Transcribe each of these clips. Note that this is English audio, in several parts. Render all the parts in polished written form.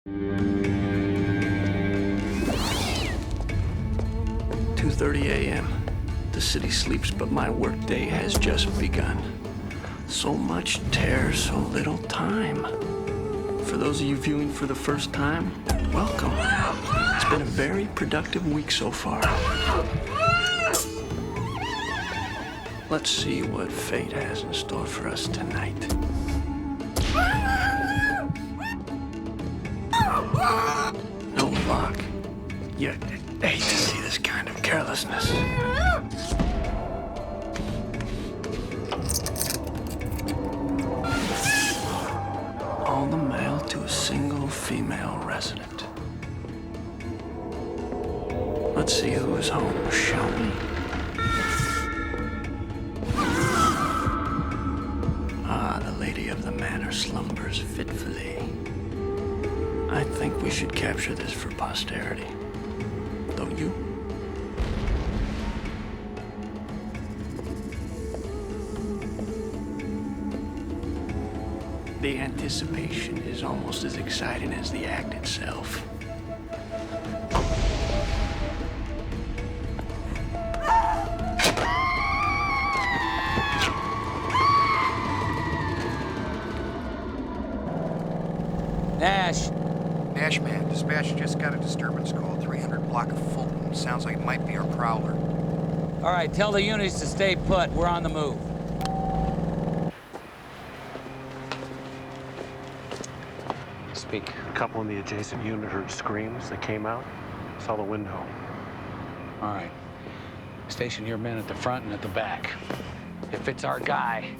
"2:30 a.m. The city sleeps, but my workday has just begun. So much tear, so little time. For those of you viewing for the first time, welcome. It's been a very productive week so far. Let's see what fate has in store for us tonight." No luck. You hate to see this kind of carelessness. All the mail to a single female resident. Let's see who is home, shall we? Ah, the lady of the manor slumbers fitfully. I think we should capture this for posterity. Don't you? The anticipation is almost as exciting as the act itself. Nash. Nash, man. Dispatch just got a disturbance call, 300 block of Fulton. Sounds like it might be our Prowler. All right, tell the units to stay put. We're on the move. Speak. A couple in the adjacent unit heard screams. They came out, saw the window. All right. Station your men at the front and at the back. If it's our guy,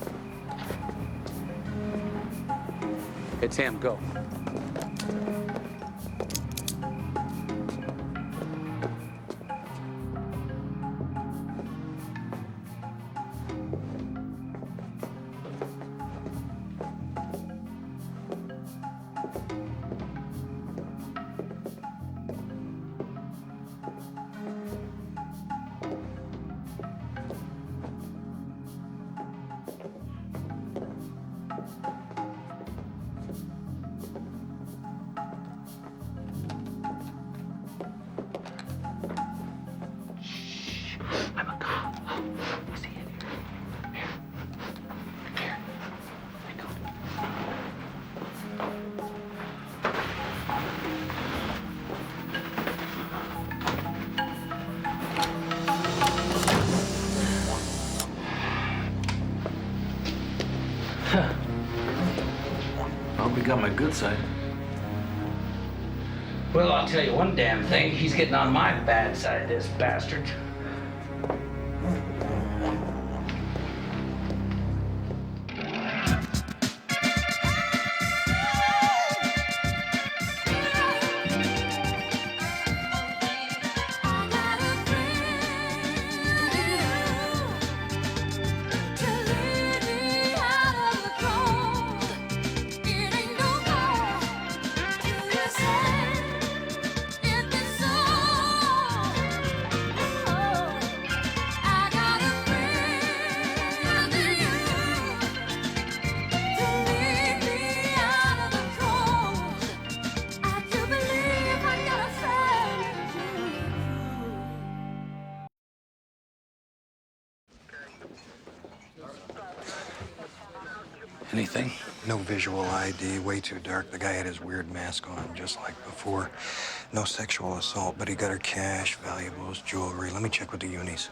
it's him. Go. I'm a cop. See it? Here. Here. I go. I'll be on my good side. Well, I'll tell you one damn thing. He's getting on my bad side, this bastard. Anything? No visual ID, way too dark. The guy had his weird mask on, just like before. No sexual assault, but he got her cash, valuables, jewelry. Let me check with the unis.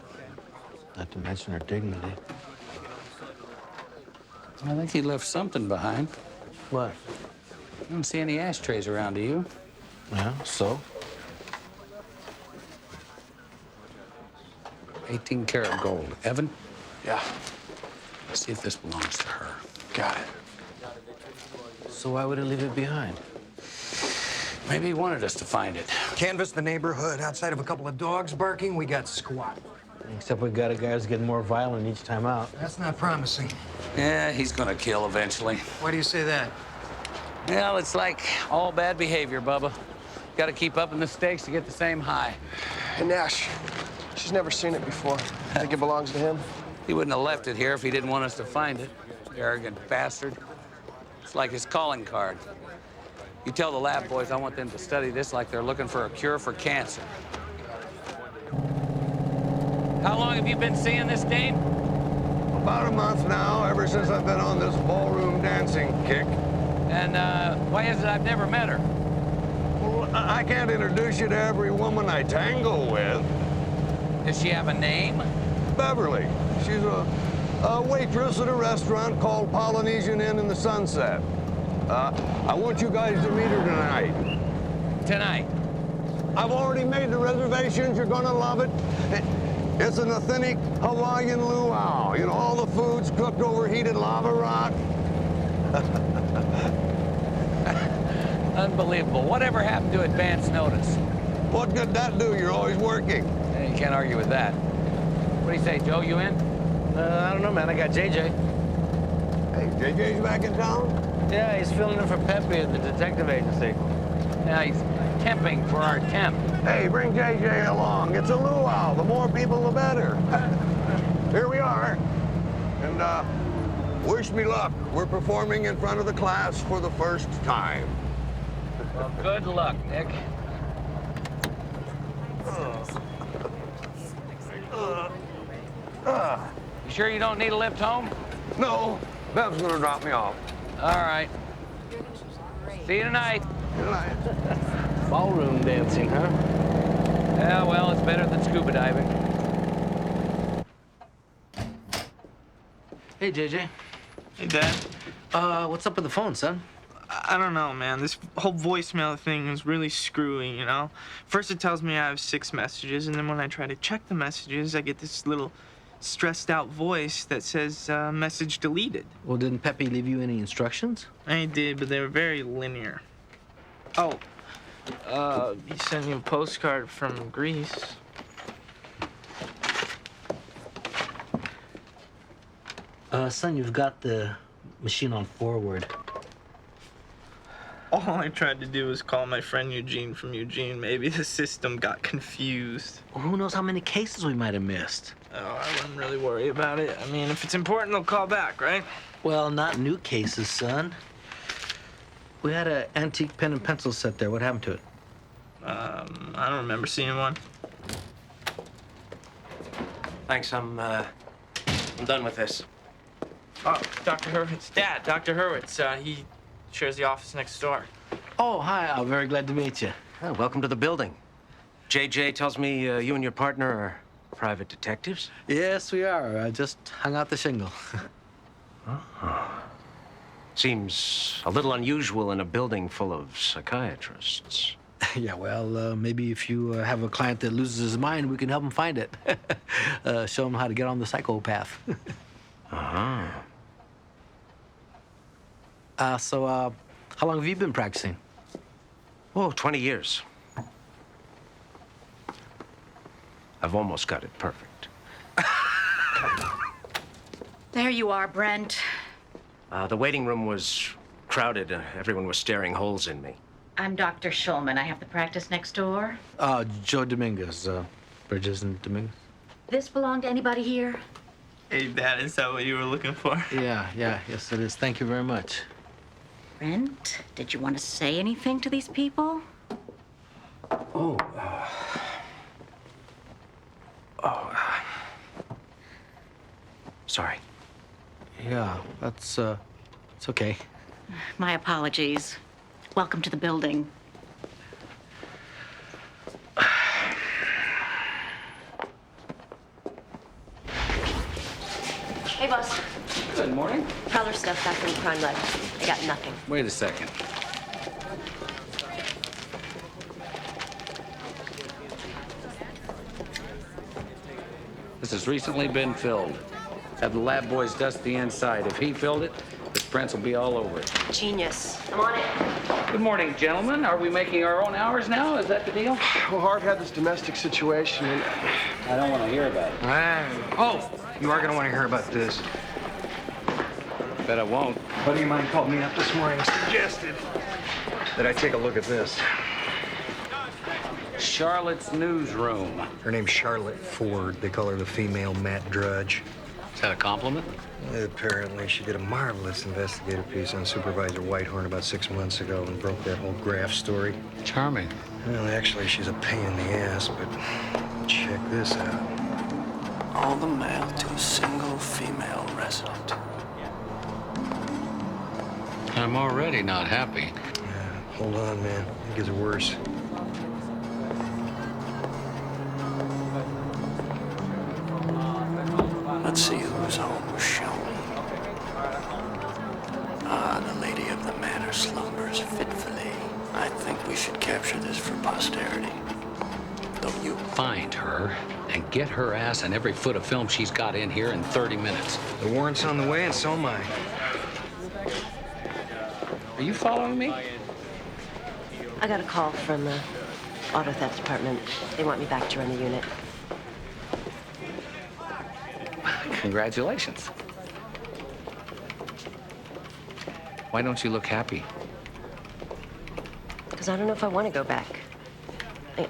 Not to mention her dignity. I think he left something behind. What? I don't see any ashtrays around, do you? Yeah, so? 18 karat gold. Evan, Yeah. see if this belongs to her. Got it. So why would he leave it behind? Maybe he wanted us to find it. Canvass the neighborhood. Outside of a couple of dogs barking, we got squat. Except we got a guy who's getting more violent each time out. That's not promising. Yeah, he's gonna kill eventually. Why do you say that? Well, it's like all bad behavior, Bubba. Gotta keep upping the stakes to get the same high. Hey, Nash, she's never seen it before. Think it belongs to him? He wouldn't have left it here if he didn't want us to find it. Arrogant bastard. It's like his calling card. You tell the lab boys I want them to study this like they're looking for a cure for cancer. How long have you been seeing this dame? About a month now, ever since I've been on this ballroom dancing kick. And why is it I've never met her? Well, I can't introduce you to every woman I tango with. Does she have a name? Beverly. She's a waitress at a restaurant called Polynesian Inn in the Sunset. I want you guys to meet her tonight. Tonight. I've already made the reservations. You're gonna love it. It's an authentic Hawaiian luau. You know, all the food's cooked over heated lava rock. Unbelievable. Whatever happened to advance notice? What good that do? You're always working. Yeah, you can't argue with that. What do you say, Joe? You in? I don't know, man. I got JJ. Hey, JJ's back in town? Yeah, he's filling in for Pepe at the detective agency. Yeah, he's temping for our temp. Hey, bring JJ along. It's a luau. The more people, the better. Here we are. And wish me luck. We're performing in front of the class for the first time. Well, good luck, Nick. You sure you don't need a lift home? No, Bev's gonna drop me off. All right. See you tonight. Good night. Ballroom dancing, huh? Yeah, well, it's better than scuba diving. Hey, JJ. Hey, Dad. What's up with the phone, son? I don't know, man. This whole voicemail thing is really screwy, you know? First it tells me I have 6 messages, and then when I try to check the messages, I get this little stressed out voice that says, message deleted. Well, didn't Pepe leave you any instructions? I did, but they were very linear. Oh, he sent you a postcard from Greece. Son, you've got the machine on forward. All I tried to do was call my friend Eugene from Eugene. Maybe the system got confused. Well, who knows how many cases we might have missed? Oh, I wouldn't really worry about it. I mean, if it's important, they'll call back, right? Well, not new cases, son. We had an antique pen and pencil set there. What happened to it? I don't remember seeing one. Thanks, I'm done with this. Oh, Dr. Hurwitz. Dad, Dr. Hurwitz. He shares the office next door. Oh, hi. I'm very glad to meet you. Oh, welcome to the building. JJ tells me you and your partner are private detectives? Yes, we are. I just hung out the shingle. Seems a little unusual in a building full of psychiatrists. Yeah, well, maybe if you have a client that loses his mind, we can help him find it. Show him how to get on the psychopath. Uh-huh. So, how long have you been practicing? Oh, 20 years. I've almost got it perfect. There you are, Brent. The waiting room was crowded. Everyone was staring holes in me. I'm Dr. Schulman. I have the practice next door. Joe Dominguez, Bridges and Dominguez. This belong to anybody here? Hey, Dad, is that what you were looking for? Yeah, yes, it is. Thank you very much. Brent, did you want to say anything to these people? Sorry. Yeah, it's okay. My apologies. Welcome to the building. Hey, boss. Good morning. Prowler stuff back from Crime Lab. I got nothing. Wait a second. This has recently been filled. Have the lab boys dust the inside. If he filled it, his prints will be all over it. Genius. I'm on it. Good morning, gentlemen. Are we making our own hours now? Is that the deal? Well, Harv had this domestic situation, and I don't want to hear about it. Oh, you are going to want to hear about this. Bet I won't. A buddy of mine called me up this morning and suggested that I take a look at this. Charlotte's newsroom. Her name's Charlotte Ford. They call her the female Matt Drudge. Is that a compliment? Apparently, she did a marvelous investigative piece on Supervisor Whitehorn about 6 months ago and broke that whole graft story. Charming. Well, actually, she's a pain in the ass, but check this out. All the mail to a single female resident. I'm already not happy. Hold on, man. It gets worse. Let's see who's home, shall we? Ah, the lady of the manor slumbers fitfully. I think we should capture this for posterity. Don't you? Find her and get her ass and every foot of film she's got in here in 30 minutes. The warrant's on the way, and so am I. Are you following me? I got a call from the auto theft department. They want me back to run the unit. Congratulations. Why don't you look happy? Because I don't know if I want to go back.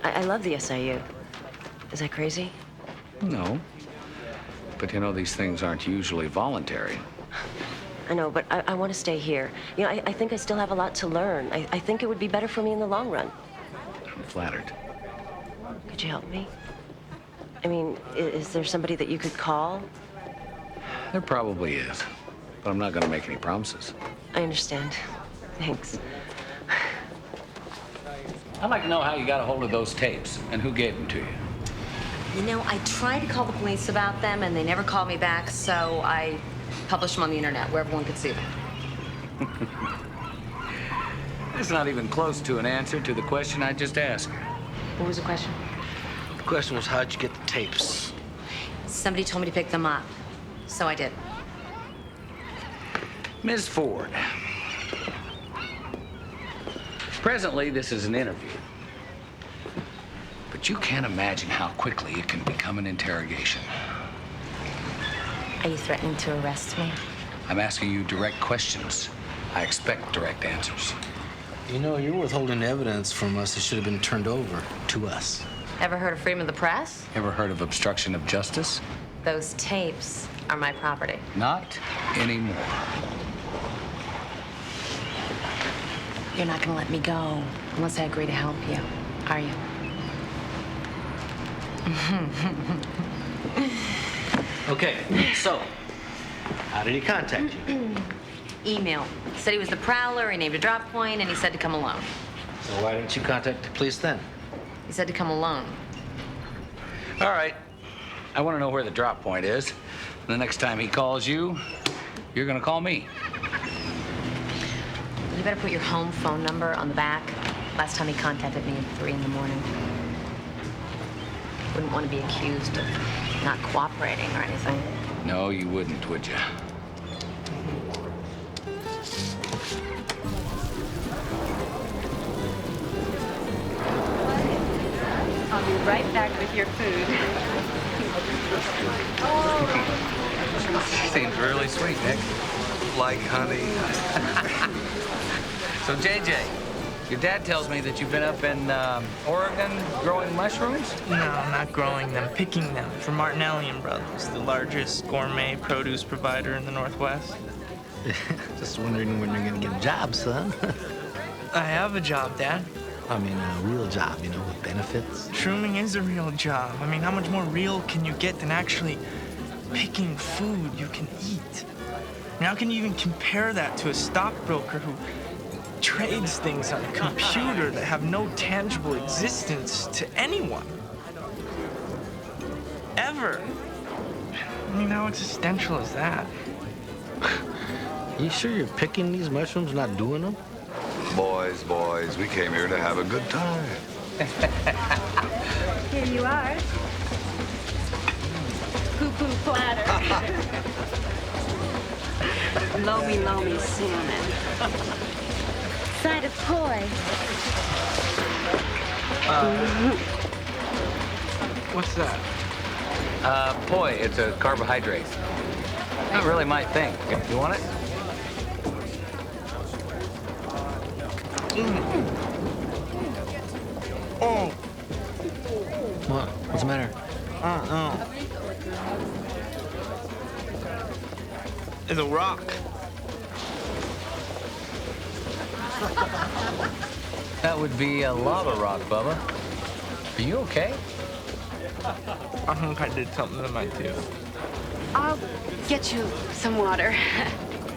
I love the SIU. Is that crazy? No. But you know, these things aren't usually voluntary. I know, but I want to stay here. You know, I think I still have a lot to learn. I think it would be better for me in the long run. I'm flattered. Could you help me? I mean, is there somebody that you could call? There probably is. But I'm not going to make any promises. I understand. Thanks. I'd like to know how you got a hold of those tapes and who gave them to you. You know, I tried to call the police about them, and they never called me back, so I published them on the internet where everyone could see them. That's not even close to an answer to the question I just asked. What was the question? The question was, how'd you get the tapes? Somebody told me to pick them up, so I did. Ms. Ford. Presently, this is an interview. But you can't imagine how quickly it can become an interrogation. Are you threatening to arrest me? I'm asking you direct questions. I expect direct answers. You know, you're withholding evidence from us that should have been turned over to us. Ever heard of freedom of the press? Ever heard of obstruction of justice? Those tapes are my property. Not anymore. You're not gonna let me go unless I agree to help you, are you? Okay, so, how did he contact you? Email. Said he was the Prowler, he named a drop point, and he said to come alone. So why didn't you contact the police then? He said to come alone. All right. I want to know where the drop point is. The next time he calls you, you're going to call me. You better put your home phone number on the back. Last time he contacted me at 3 in the morning. Wouldn't want to be accused of not cooperating or anything. No, you wouldn't, would you? I'll be right back with your food. Seems really sweet, Nick. Like honey. So, JJ, your dad tells me that you've been up in Oregon growing mushrooms? No, not growing them, picking them for Martinelli and Brothers, the largest gourmet produce provider in the Northwest. Just wondering when you're gonna get a job, son. I have a job, Dad. I mean, a real job, you know, with benefits. Shrooming is a real job. I mean, how much more real can you get than actually picking food you can eat? I mean, how can you even compare that to a stockbroker who trades things on a computer that have no tangible existence to anyone? Ever. I mean, how existential is that? You sure you're picking these mushrooms, not doing them? Boys, we came here to have a good time. Here you are. Poo-poo platter. Loamy salmon. Side of poi. What's that? Poi, it's a carbohydrate. Not really my thing. You want it? Oh. What? What's the matter? is a rock. That would be a lava rock, Bubba. Are you okay? I think I did something to my tooth. I'll get you some water.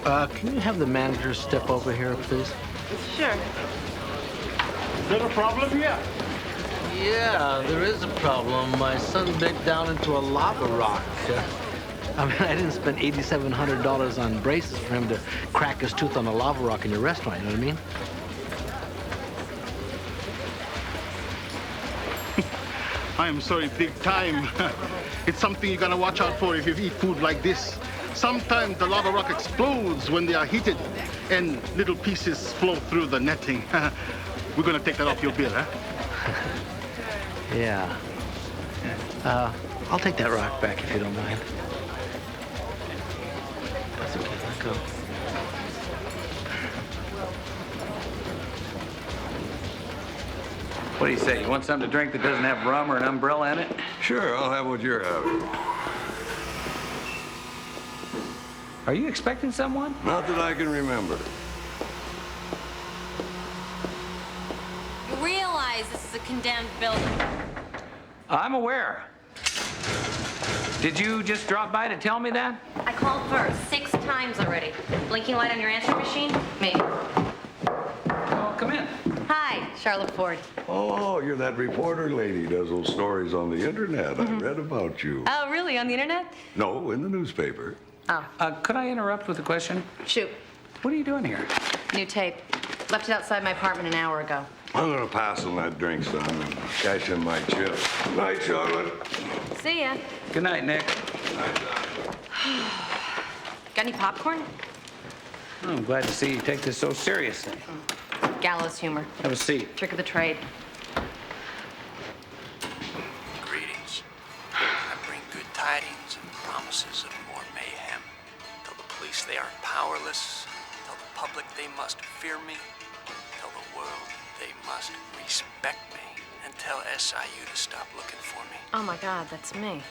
Can you have the manager step over here, please? Sure. Is there a problem here? Yeah, there is a problem. My son bit down into a lava rock. I mean, I didn't spend $8,700 on braces for him to crack his tooth on a lava rock in your restaurant, you know what I mean? I am sorry, big time. It's something you're gonna watch out for if you eat food like this. Sometimes the lava rock explodes when they are heated, and little pieces flow through the netting. We're gonna take that off your bill, huh? Yeah. I'll take that rock back if you don't mind. That's okay, let go. What do you say? You want something to drink that doesn't have rum or an umbrella in it? Sure, I'll have what you're having. Are you expecting someone? Not that I can remember. You realize this is a condemned building. I'm aware. Did you just drop by to tell me that? I called first 6 times already. Blinking light on your answering machine? Me. Oh, come in. Hi, Charlotte Ford. Oh, you're that reporter lady who does those stories on the internet. I read about you. Oh, really? On the internet? No, in the newspaper. Oh. Could I interrupt with a question? Shoot. What are you doing here? New tape. Left it outside my apartment an hour ago. I'm gonna pass on that drink, son, and cash in my chip. Night, Charlotte. See ya. Good night, Nick. Got any popcorn? Oh, I'm glad to see you take this so seriously. Gallows humor. Have a seat. Trick of the trade. Greetings. I bring good tidings and promises of more mayhem. Tell the police they are powerless. Tell the public they must fear me. Tell the world they must respect me. And tell SIU to stop looking for me. Oh my God, that's me.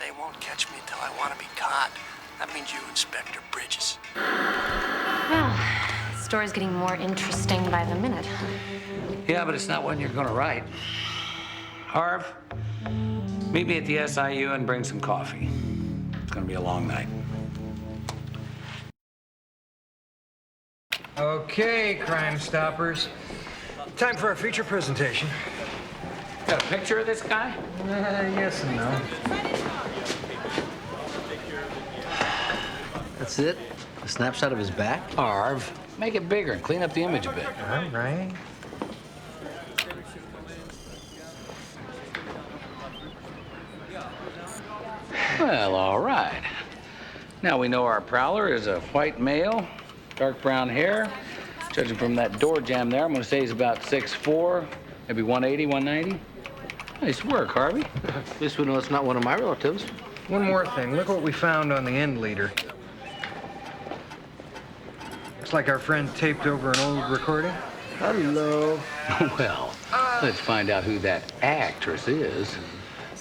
They won't catch me till I want to be caught. That means you, Inspector Bridges. Well, the story's getting more interesting by the minute. Yeah, but it's not one you're gonna write. Harv, meet me at the SIU and bring some coffee. It's gonna be a long night. Okay, Crime Stoppers. Time for our feature presentation. Got a picture of this guy? Yes and no. That's it? A snapshot of his back? Harv, make it bigger and clean up the image a bit. All right. Well, all right. Now we know our Prowler is a white male, dark brown hair. Judging from that door jamb there, I'm gonna say he's about 6'4", maybe 180, 190. Nice work, Harvey. At least we know it's not one of my relatives. One more thing. Look what we found on the end leader. Looks like our friend taped over an old recording. Hello. Well, let's find out who that actress is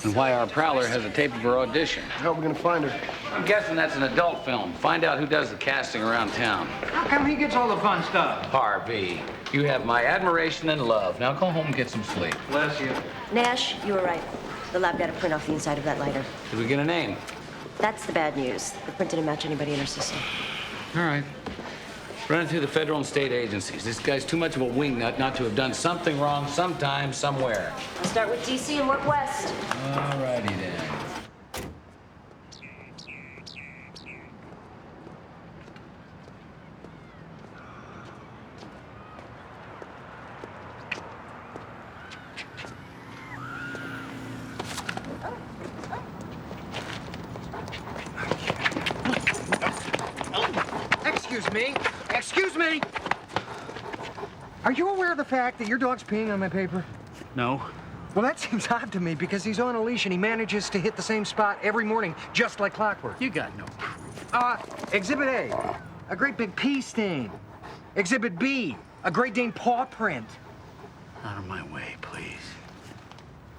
and why our Prowler has a tape of her audition. How are we gonna find her? I'm guessing that's an adult film. Find out who does the casting around town. How come he gets all the fun stuff? Harvey, you have my admiration and love. Now go home and get some sleep. Bless you. Nash, you were right. The lab got a print off the inside of that lighter. Did we get a name? That's the bad news. The print didn't match anybody in our system. All right. Run it through the federal and state agencies. This guy's too much of a wingnut not to have done something wrong sometime, somewhere. I'll start with DC and work west. All righty then. Excuse me. Excuse me. Are you aware of the fact that your dog's peeing on my paper? No. Well, that seems odd to me because he's on a leash and he manages to hit the same spot every morning, just like clockwork. You got no proof. Exhibit A, a great big pee stain. Exhibit B, a Great Dane paw print. Out of my way, please.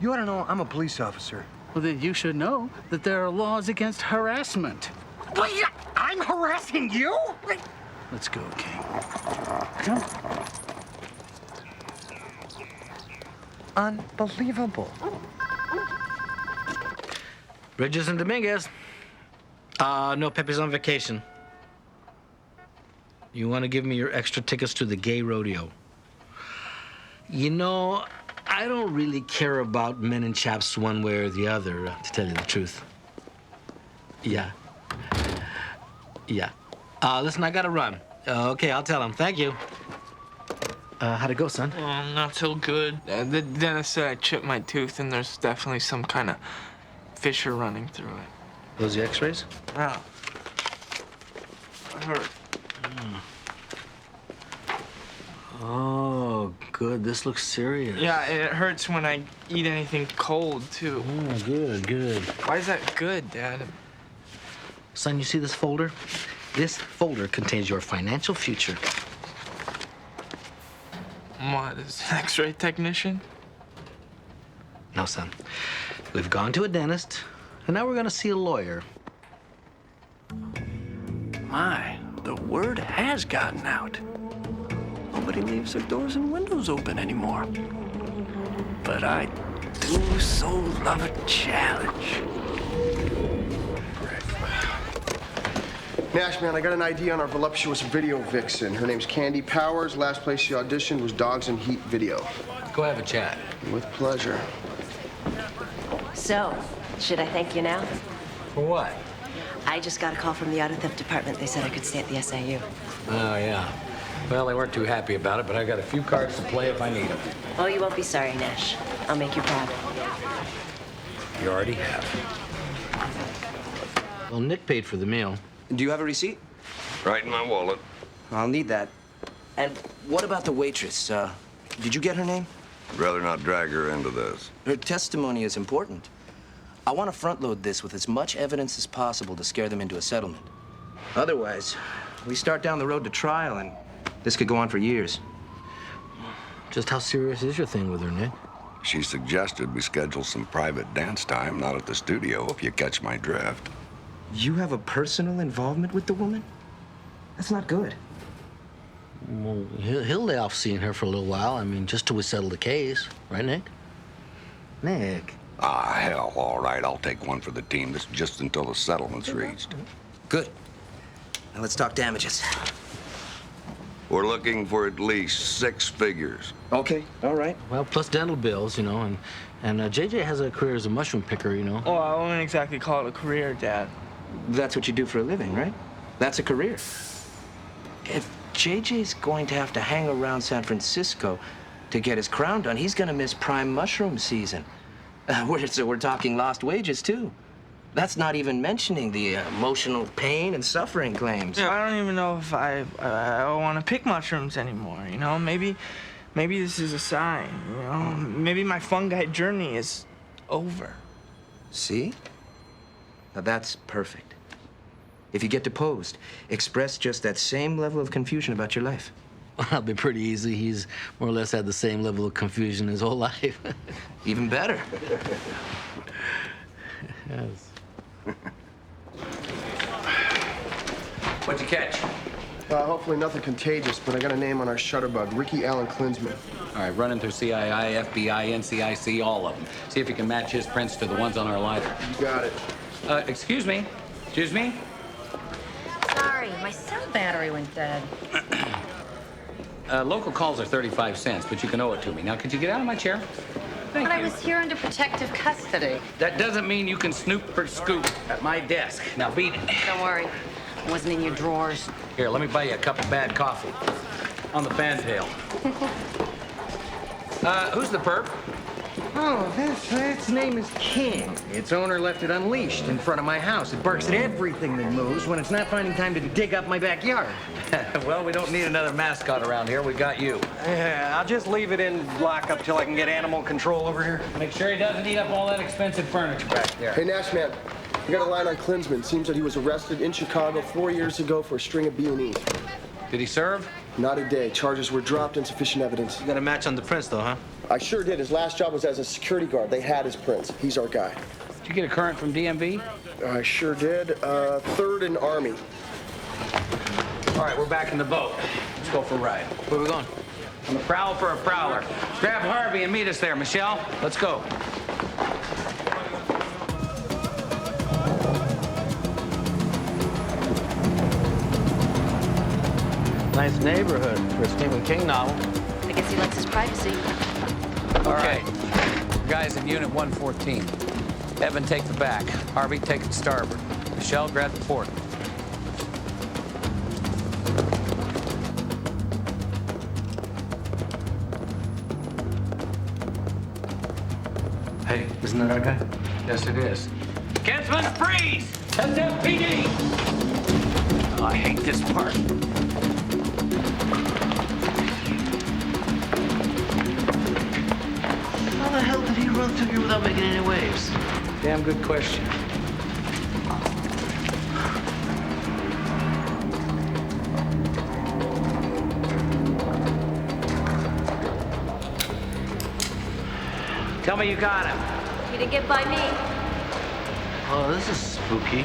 You ought to know I'm a police officer. Well, then you should know that there are laws against harassment. Well, yeah, I'm harassing you? Let's go, King. Come. Unbelievable. Bridges and Dominguez. No, Pepe's on vacation. You want to give me your extra tickets to the gay rodeo? You know, I don't really care about men and chaps one way or the other, to tell you the truth. Yeah. Yeah. Listen, I gotta run. Okay, I'll tell him. Thank you. How'd it go, son? Not so good. The dentist said I chipped my tooth, and there's definitely some kind of fissure running through it. Those the x-rays? Wow. It hurt. Oh, good. This looks serious. Yeah, it hurts when I eat anything cold, too. Oh, good, good. Why is that good, Dad? Son, you see this folder? This folder contains your financial future. What, is an x-ray technician? No, son. We've gone to a dentist, and now we're gonna see a lawyer. My, the word has gotten out. Nobody leaves their doors and windows open anymore. But I do so love a challenge. Nash, man, I got an ID on our voluptuous video vixen. Her name's Candy Powers. Last place she auditioned was Dogs in Heat Video. Go have a chat. With pleasure. So, should I thank you now? For what? I just got a call from the auto theft department. They said I could stay at the SIU. Oh, yeah. Well, they weren't too happy about it, but I got a few cards to play if I need them. Oh, you won't be sorry, Nash. I'll make you proud. You already have. Well, Nick paid for the meal. Do you have a receipt? Right in my wallet. I'll need that. And what about the waitress? Did you get her name? Rather not drag her into this. Her testimony is important. I want to front-load this with as much evidence as possible to scare them into a settlement. Otherwise, we start down the road to trial, and this could go on for years. Just how serious is your thing with her, Nick? She suggested we schedule some private dance time, not at the studio, if you catch my drift. You have a personal involvement with the woman? That's not good. Well, he'll lay off seeing her for a little while. I mean, just till we settle the case. Right, Nick? Nick. Ah, hell, all right. I'll take one for the team. This is just until the settlement's reached. Good. Now let's talk damages. We're looking for at least 6 figures. Okay, all right. Well, plus dental bills, you know, and JJ has a career as a mushroom picker, you know. Oh, I wouldn't exactly call it a career, Dad. That's what you do for a living, right? That's a career. If JJ's going to have to hang around San Francisco to get his crown done, he's going to miss prime mushroom season. We're talking lost wages, too. That's not even mentioning the emotional pain and suffering claims. Yeah, I don't even know if I want to pick mushrooms anymore, you know? Maybe this is a sign, you know? Maybe my fungi journey is over. See? Now that's perfect. If you get deposed, express just that same level of confusion about your life. Well, that'll be pretty easy. He's more or less had the same level of confusion his whole life. Even better. Yes. What'd you catch? Hopefully nothing contagious, but I got a name on our shutterbug, Ricky Allen Klinsman. All right, run him through CII, FBI, NCIC, all of them. See if you can match his prints to the ones on our lighter. You got it. Excuse me? Excuse me? Sorry, my cell battery went dead. Local calls are 35 cents, but you can owe it to me. Now, could you get out of my chair? Thank But you. I was here under protective custody. That doesn't mean you can snoop or scoop at my desk. Now, beat it. Don't worry. It wasn't in your drawers. Here, let me buy you a cup of bad coffee. On the fantail. Who's the perp? Oh, its name is King. Its owner left it unleashed in front of my house. It barks at everything that moves when it's not finding time to dig up my backyard. Well, we don't need another mascot around here. We got you. Yeah, I'll just leave it in lockup till I can get animal control over here. Make sure he doesn't eat up all that expensive furniture back there. Hey, Nash, man. We got a line on Klinsman. Seems that he was arrested in Chicago 4 years ago for a string of B&Es. Did he serve? Not a day. Charges were dropped, insufficient evidence. You got a match on the prints, though, huh? I sure did. His last job was as a security guard. They had his prints. He's our guy. Did you get a current from DMV? I sure did. 3rd and Army. All right, we're back in the boat. Let's go for a ride. Where are we going? On the prowl for a prowler. Grab Harvey and meet us there, Michelle. Let's go. Nice neighborhood for a Stephen King novel. I guess he likes his privacy. All right. Guys in Unit 114. Evan, take the back. Harvey, take it starboard. Michelle, grab the port. Hey, isn't that our guy? Yes, it is. Kinsman, freeze! SFPD! Oh, I hate this part. How the hell did he run through here without making any waves? Damn good question. Tell me you got him. He didn't get by me. Oh, this is spooky.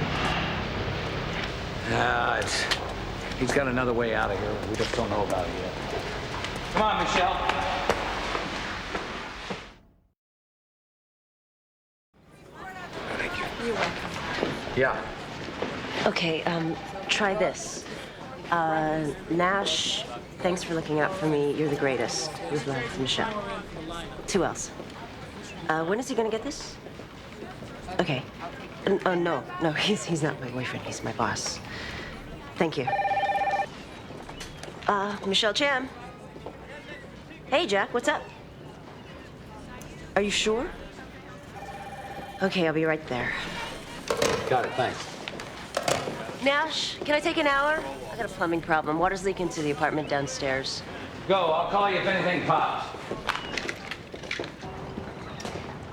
He's got another way out of here. We just don't know about it yet. Come on, Michelle. You're welcome. Yeah. Okay, try this. Nash, thanks for looking out for me. You're the greatest. With love, Michelle. 2 L's. When is he gonna get this? Okay. No, he's not my boyfriend. He's my boss. Thank you. Michelle Cham. Hey, Jack, what's up? Are you sure? Okay, I'll be right there. Got it, thanks. Nash, can I take an hour? I got a plumbing problem. Water's leaking to the apartment downstairs. Go, I'll call you if anything pops.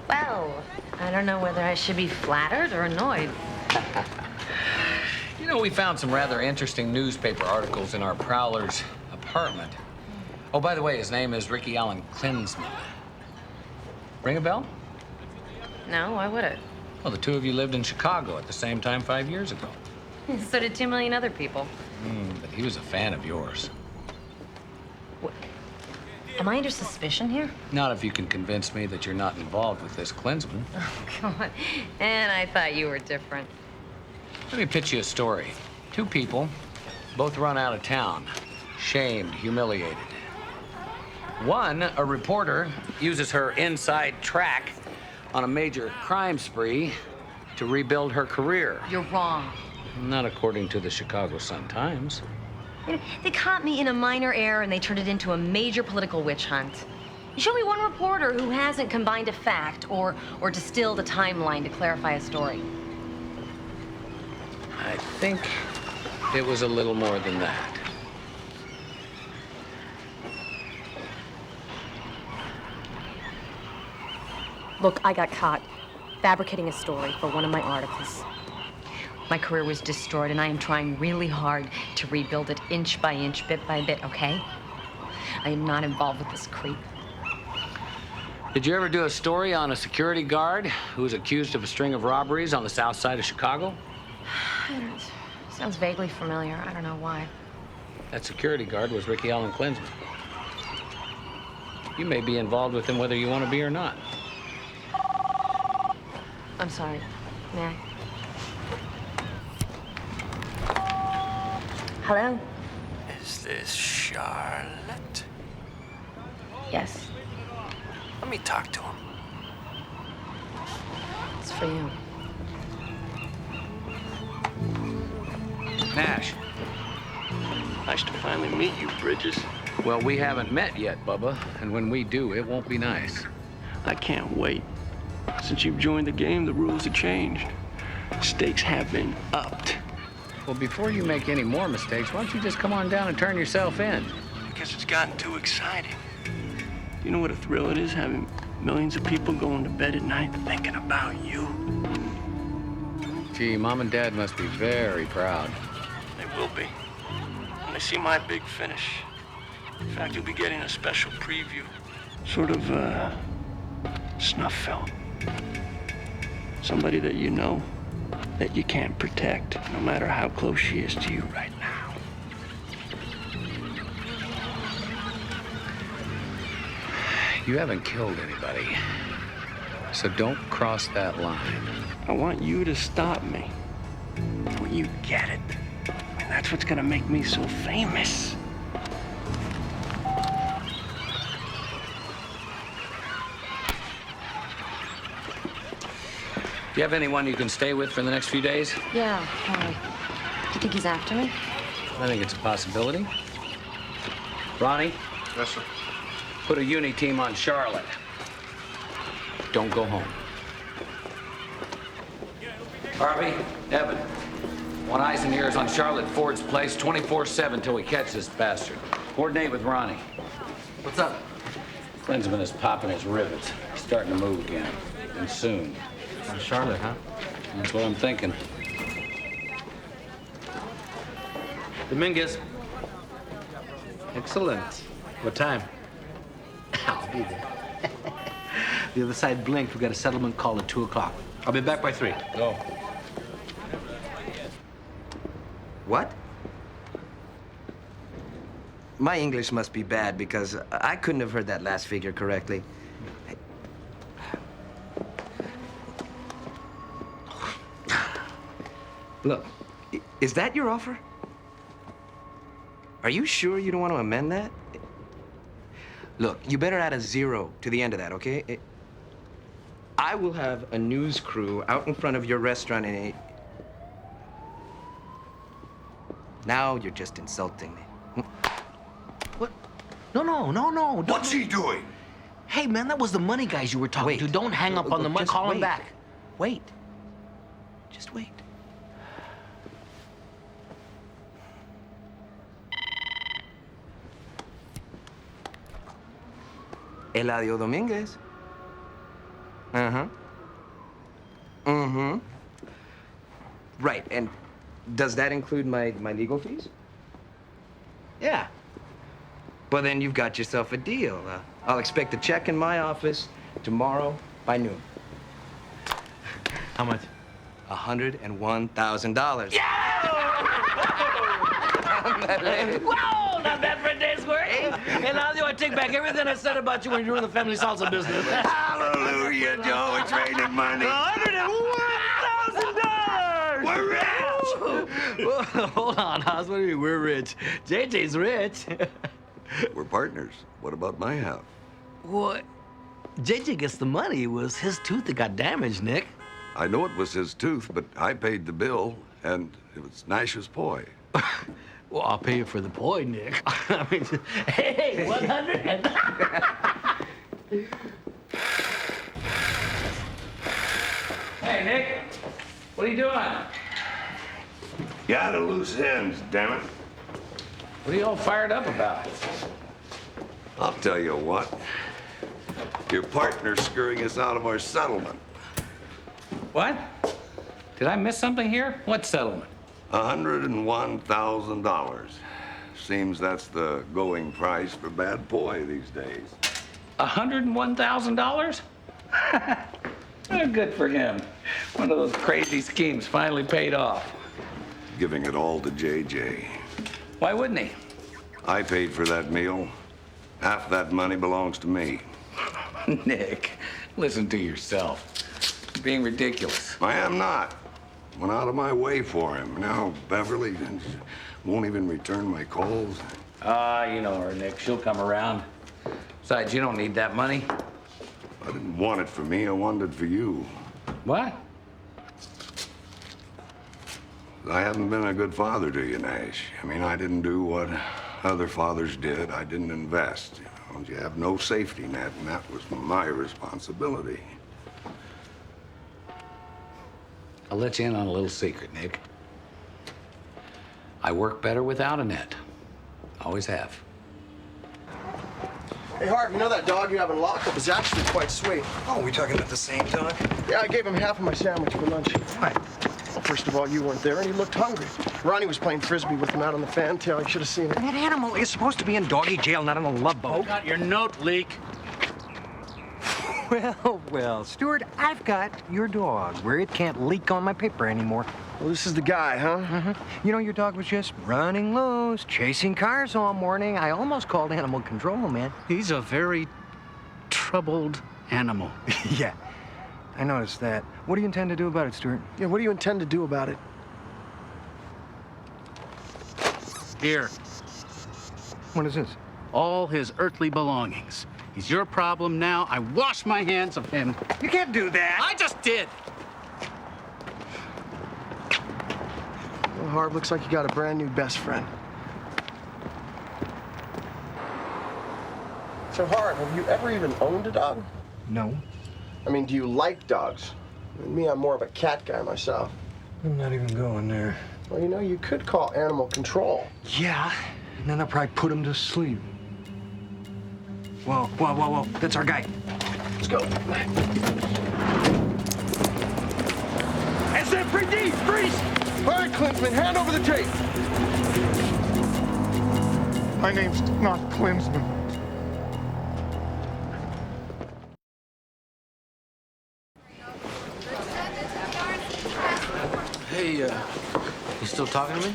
Well, I don't know whether I should be flattered or annoyed. You know, we found some rather interesting newspaper articles in our Prowler's apartment. Oh, by the way, his name is Ricky Allen Klinsman. Ring a bell? No, why would it? Well, the two of you lived in Chicago at the same time 5 years ago. So did 2 million other people. But he was a fan of yours. Am I under suspicion here? Not if you can convince me that you're not involved with this Klinsman. Oh, come on. And I thought you were different. Let me pitch you a story. 2 people, both run out of town. Shamed, humiliated. One, a reporter, uses her inside track on a major crime spree to rebuild her career. You're wrong. Not according to the Chicago Sun-Times. They caught me in a minor error and they turned it into a major political witch hunt. You show me one reporter who hasn't combined a fact or distilled a timeline to clarify a story. I think it was a little more than that. Look, I got caught fabricating a story for one of my articles. My career was destroyed, and I am trying really hard to rebuild it inch by inch, bit by bit, okay? I am not involved with this creep. Did you ever do a story on a security guard who was accused of a string of robberies on the south side of Chicago? Sounds vaguely familiar. I don't know why. That security guard was Ricky Allen Klinsman. You may be involved with him whether you want to be or not. I'm sorry. May I? Hello? Is this Charlotte? Yes. Let me talk to him. It's for you. Nash. Nice to finally meet you, Bridges. Well, we haven't met yet, Bubba, and when we do, it won't be nice. I can't wait. Since you've joined the game, the rules have changed. Stakes have been upped. Well, before you make any more mistakes, why don't you just come on down and turn yourself in? Because it's gotten too exciting. You know what a thrill it is having millions of people going to bed at night thinking about you? Gee, Mom and Dad must be very proud. They will be. When they see my big finish. In fact, you'll be getting a special preview. Sort of, snuff film. Somebody that you know, that you can't protect, no matter how close she is to you right now. You haven't killed anybody. So don't cross that line. I want you to stop me. Don't you get it? I mean, that's what's gonna make me so famous. Do you have anyone you can stay with for the next few days? Yeah, why? Do you think he's after me? I think it's a possibility. Ronnie? Yes, sir. Put a uni team on Charlotte. Don't go home. Harvey, Evan, want eyes and ears on Charlotte Ford's place 24/7 till we catch this bastard. Coordinate with Ronnie. What's up? Klinsman is popping his rivets. He's starting to move again. And soon. On Charlotte, huh? That's what I'm thinking. Dominguez. Excellent. What time? I'll be there. The other side blinked. We got a settlement call at 2 o'clock. I'll be back by 3. Go. What? My English must be bad because I couldn't have heard that last figure correctly. Look, is that your offer? Are you sure you don't want to amend that? Look, you better add a 0 to the end of that, okay? I will have a news crew out in front of your restaurant and now you're just insulting me. What? No. What's he doing? Hey, man, that was the money guys you were talking to. Don't hang up on the money. Just Call him wait. back. Wait. Just wait. Eladio Dominguez. Uh-huh. Mm-hmm. Right, and does that include my legal fees? Yeah. Well, then you've got yourself a deal. I'll expect a check in my office tomorrow by noon. How much? $101,000. Yeah! Whoa, not bad for a day's work. And now I take back everything I said about you when you were in the family salsa business. Hallelujah, Joe. It's raining money. $101,000! We're rich! Well, hold on, Oz. What do you mean we're rich? JJ's rich. We're partners. What about my half? What? JJ gets the money. It was his tooth that got damaged, Nick. I know it was his tooth, but I paid the bill, and it was Nash's poi. Well, I'll pay you for the poi, Nick. I mean, hey, 100. Hey, Nick. What are you doing? Got a loose ends, damn it. What are you all fired up about? I'll tell you what. Your partner's screwing us out of our settlement. What? Did I miss something here? What settlement? $101,000. Seems that's the going price for bad poi these days. $101,000? Good for him. One of those crazy schemes finally paid off. Giving it all to JJ. Why wouldn't he? I paid for that meal. Half that money belongs to me. Nick, listen to yourself. You're being ridiculous. I am not. Went out of my way for him. Now Beverly won't even return my calls. You know her, Nick. She'll come around. Besides, you don't need that money. I didn't want it for me. I wanted it for you. What? I haven't been a good father to you, Nash. I mean, I didn't do what other fathers did. I didn't invest. You have no safety net, and that was my responsibility. I'll let you in on a little secret, Nick. I work better without a net. Always have. Hey, Harv, you know that dog you have in lockup is actually quite sweet. Oh, we talking about the same dog? Yeah, I gave him half of my sandwich for lunch. What? Well, first of all, you weren't there, and he looked hungry. Ronnie was playing Frisbee with him out on the fantail. You should have seen it. That animal is supposed to be in doggy jail, not on a love boat. Got your note, Leak. Well, Stuart, I've got your dog where it can't leak on my paper anymore. Well, this is the guy, huh? Mm-hmm. You know, your dog was just running loose, chasing cars all morning. I almost called animal control, man. He's a very troubled animal. Yeah, I noticed that. What do you intend to do about it, Stuart? Yeah, what do you intend to do about it? Here, What is this? all his earthly belongings. He's your problem now. I wash my hands of him. You can't do that. I just did. Well, Harv, looks like you got a brand new best friend. So, Harv, have you ever even owned a dog? No. I mean, do you like dogs? Me, I'm more of a cat guy myself. I'm not even going there. Well, you know, you could call animal control. Yeah, and then I'll probably put him to sleep. Whoa, whoa, whoa, whoa. That's our guy. Let's go. SFPD, freeze! All right, Klinsman, hand over the tape. My name's not Klinsman. Hey, you still talking to me?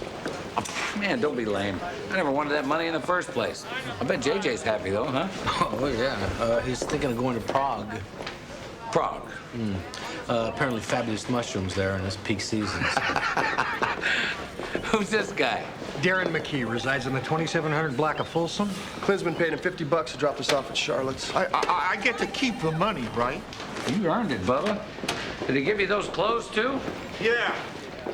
Man, don't be lame. I never wanted that money in the first place. I bet JJ's happy, though, huh? Oh, yeah. He's thinking of going to Prague. Prague? Apparently fabulous mushrooms there in this peak season. Who's this guy? Darren McKee resides in the 2700 block of Folsom. Klinsman paid him $50 to drop us off at Charlotte's. I get to keep the money, right? You earned it, Bubba. Did he give you those clothes, too? Yeah.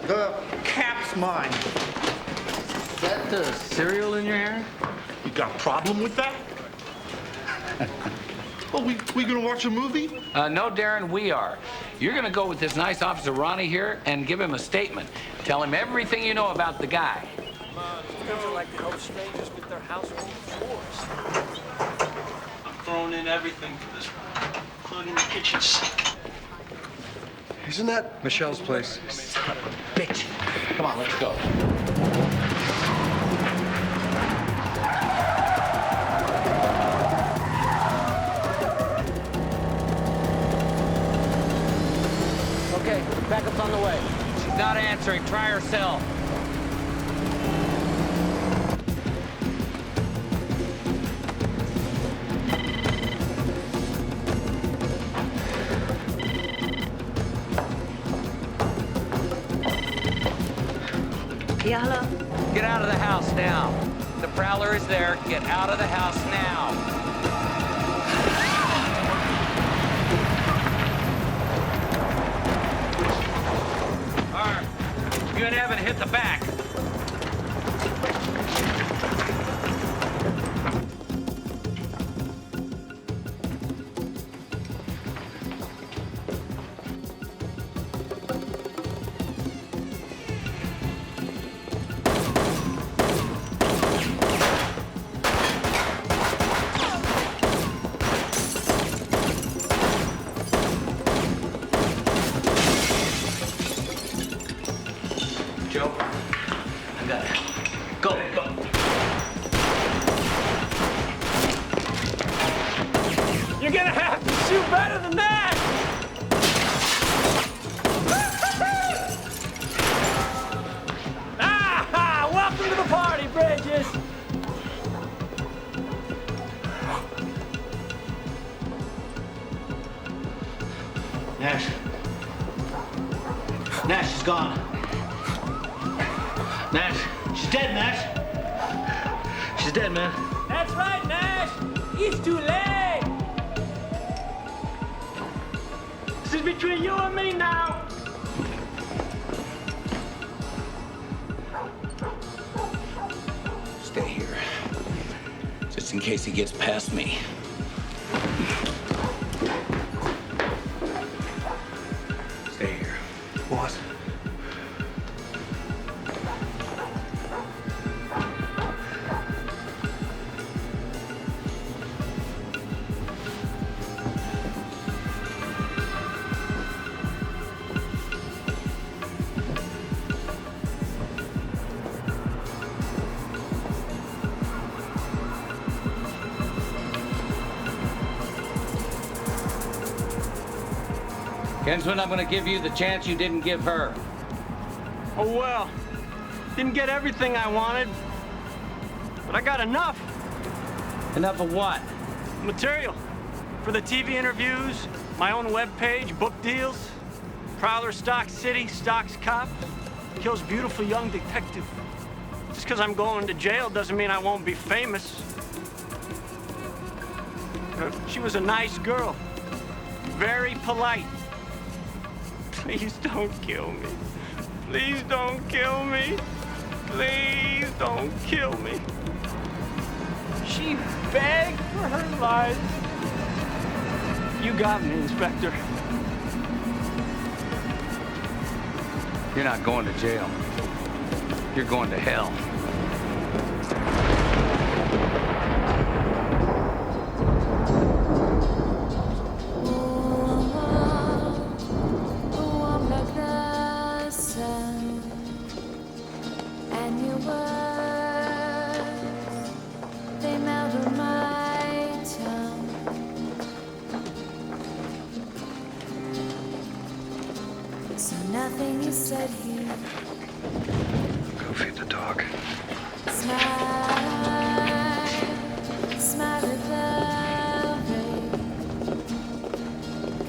The cap's mine. Is that the cereal in your hair? You got a problem with that? Oh, we gonna watch a movie? No, Darren, we are. You're gonna go with this nice Officer Ronnie here and give him a statement. Tell him everything you know about the guy. Never like to help strangers with their household chores. I'm throwing in everything for this one, including the kitchen sink. Isn't that Michelle's place. Son of a bitch. Come on, let's go. Okay, backup's on the way. She's not answering. Try her cell. Yeah, hello? Get out of the house now. The Prowler is there. Get out of the house now. You and Evan hit the back. Joe, I got it. Go, go. You're gonna have to shoot better than that! Ah! Welcome to the party, Bridges! Nash. Nash is gone. Nash. She's dead, Nash. She's dead, man. That's right, Nash! He's too late! This is between you and me now! Stay here. Just in case he gets past me. Stay here. Boss. Kinsman, I'm gonna give you the chance you didn't give her. Oh well. Didn't get everything I wanted, but I got enough. Enough of what? Material. For For the TV interviews, my own webpage, book deals, Prowler stalks city, stalks cop, kills beautiful young detective. Just because I'm going to jail doesn't mean I won't be famous. She was a nice girl, very polite. Please don't kill me. Please don't kill me. Please don't kill me. She begged for her life. You got me, Inspector. You're not going to jail. You're going to hell. Nothing you said here. Go feed the dog. Smile, smile at the rain.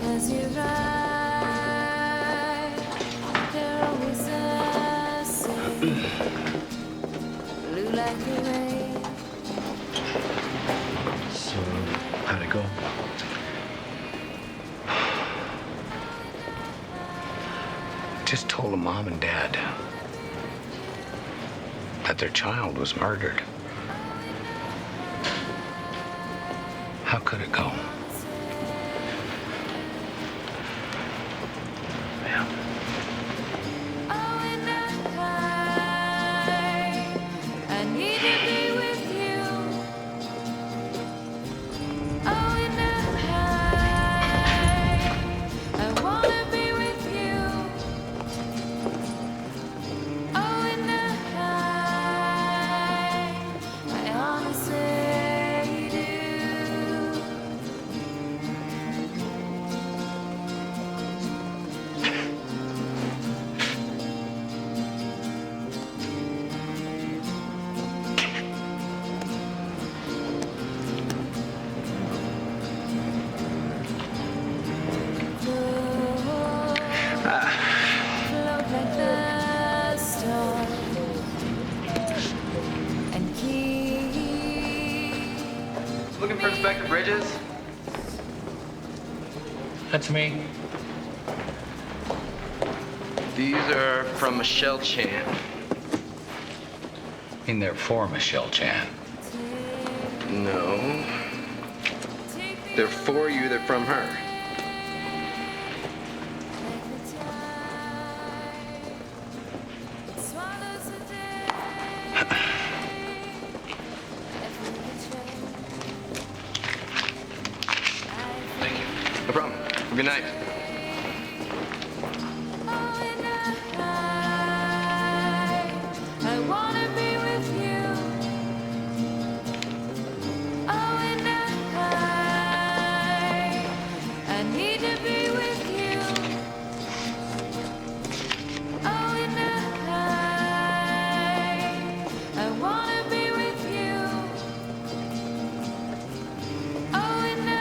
'Cause you're right. They're always the same. Blue like the rain. So, how'd it go? Just told Mom and Dad that their child was murdered. How could it go? Oh, and I need to be with you. Oh, and I wanna be with you. Oh, and I honestly do. Float like the stars and keep. Looking for Inspector Bridges? That's me. These are from Michelle Chan. I mean, they're for Michelle Chan. No. They're for you, they're from her. Thank you. No problem. Good night. I wanna be with you. Oh, and I need to be with you. Oh, and I wanna be with you. Oh, and I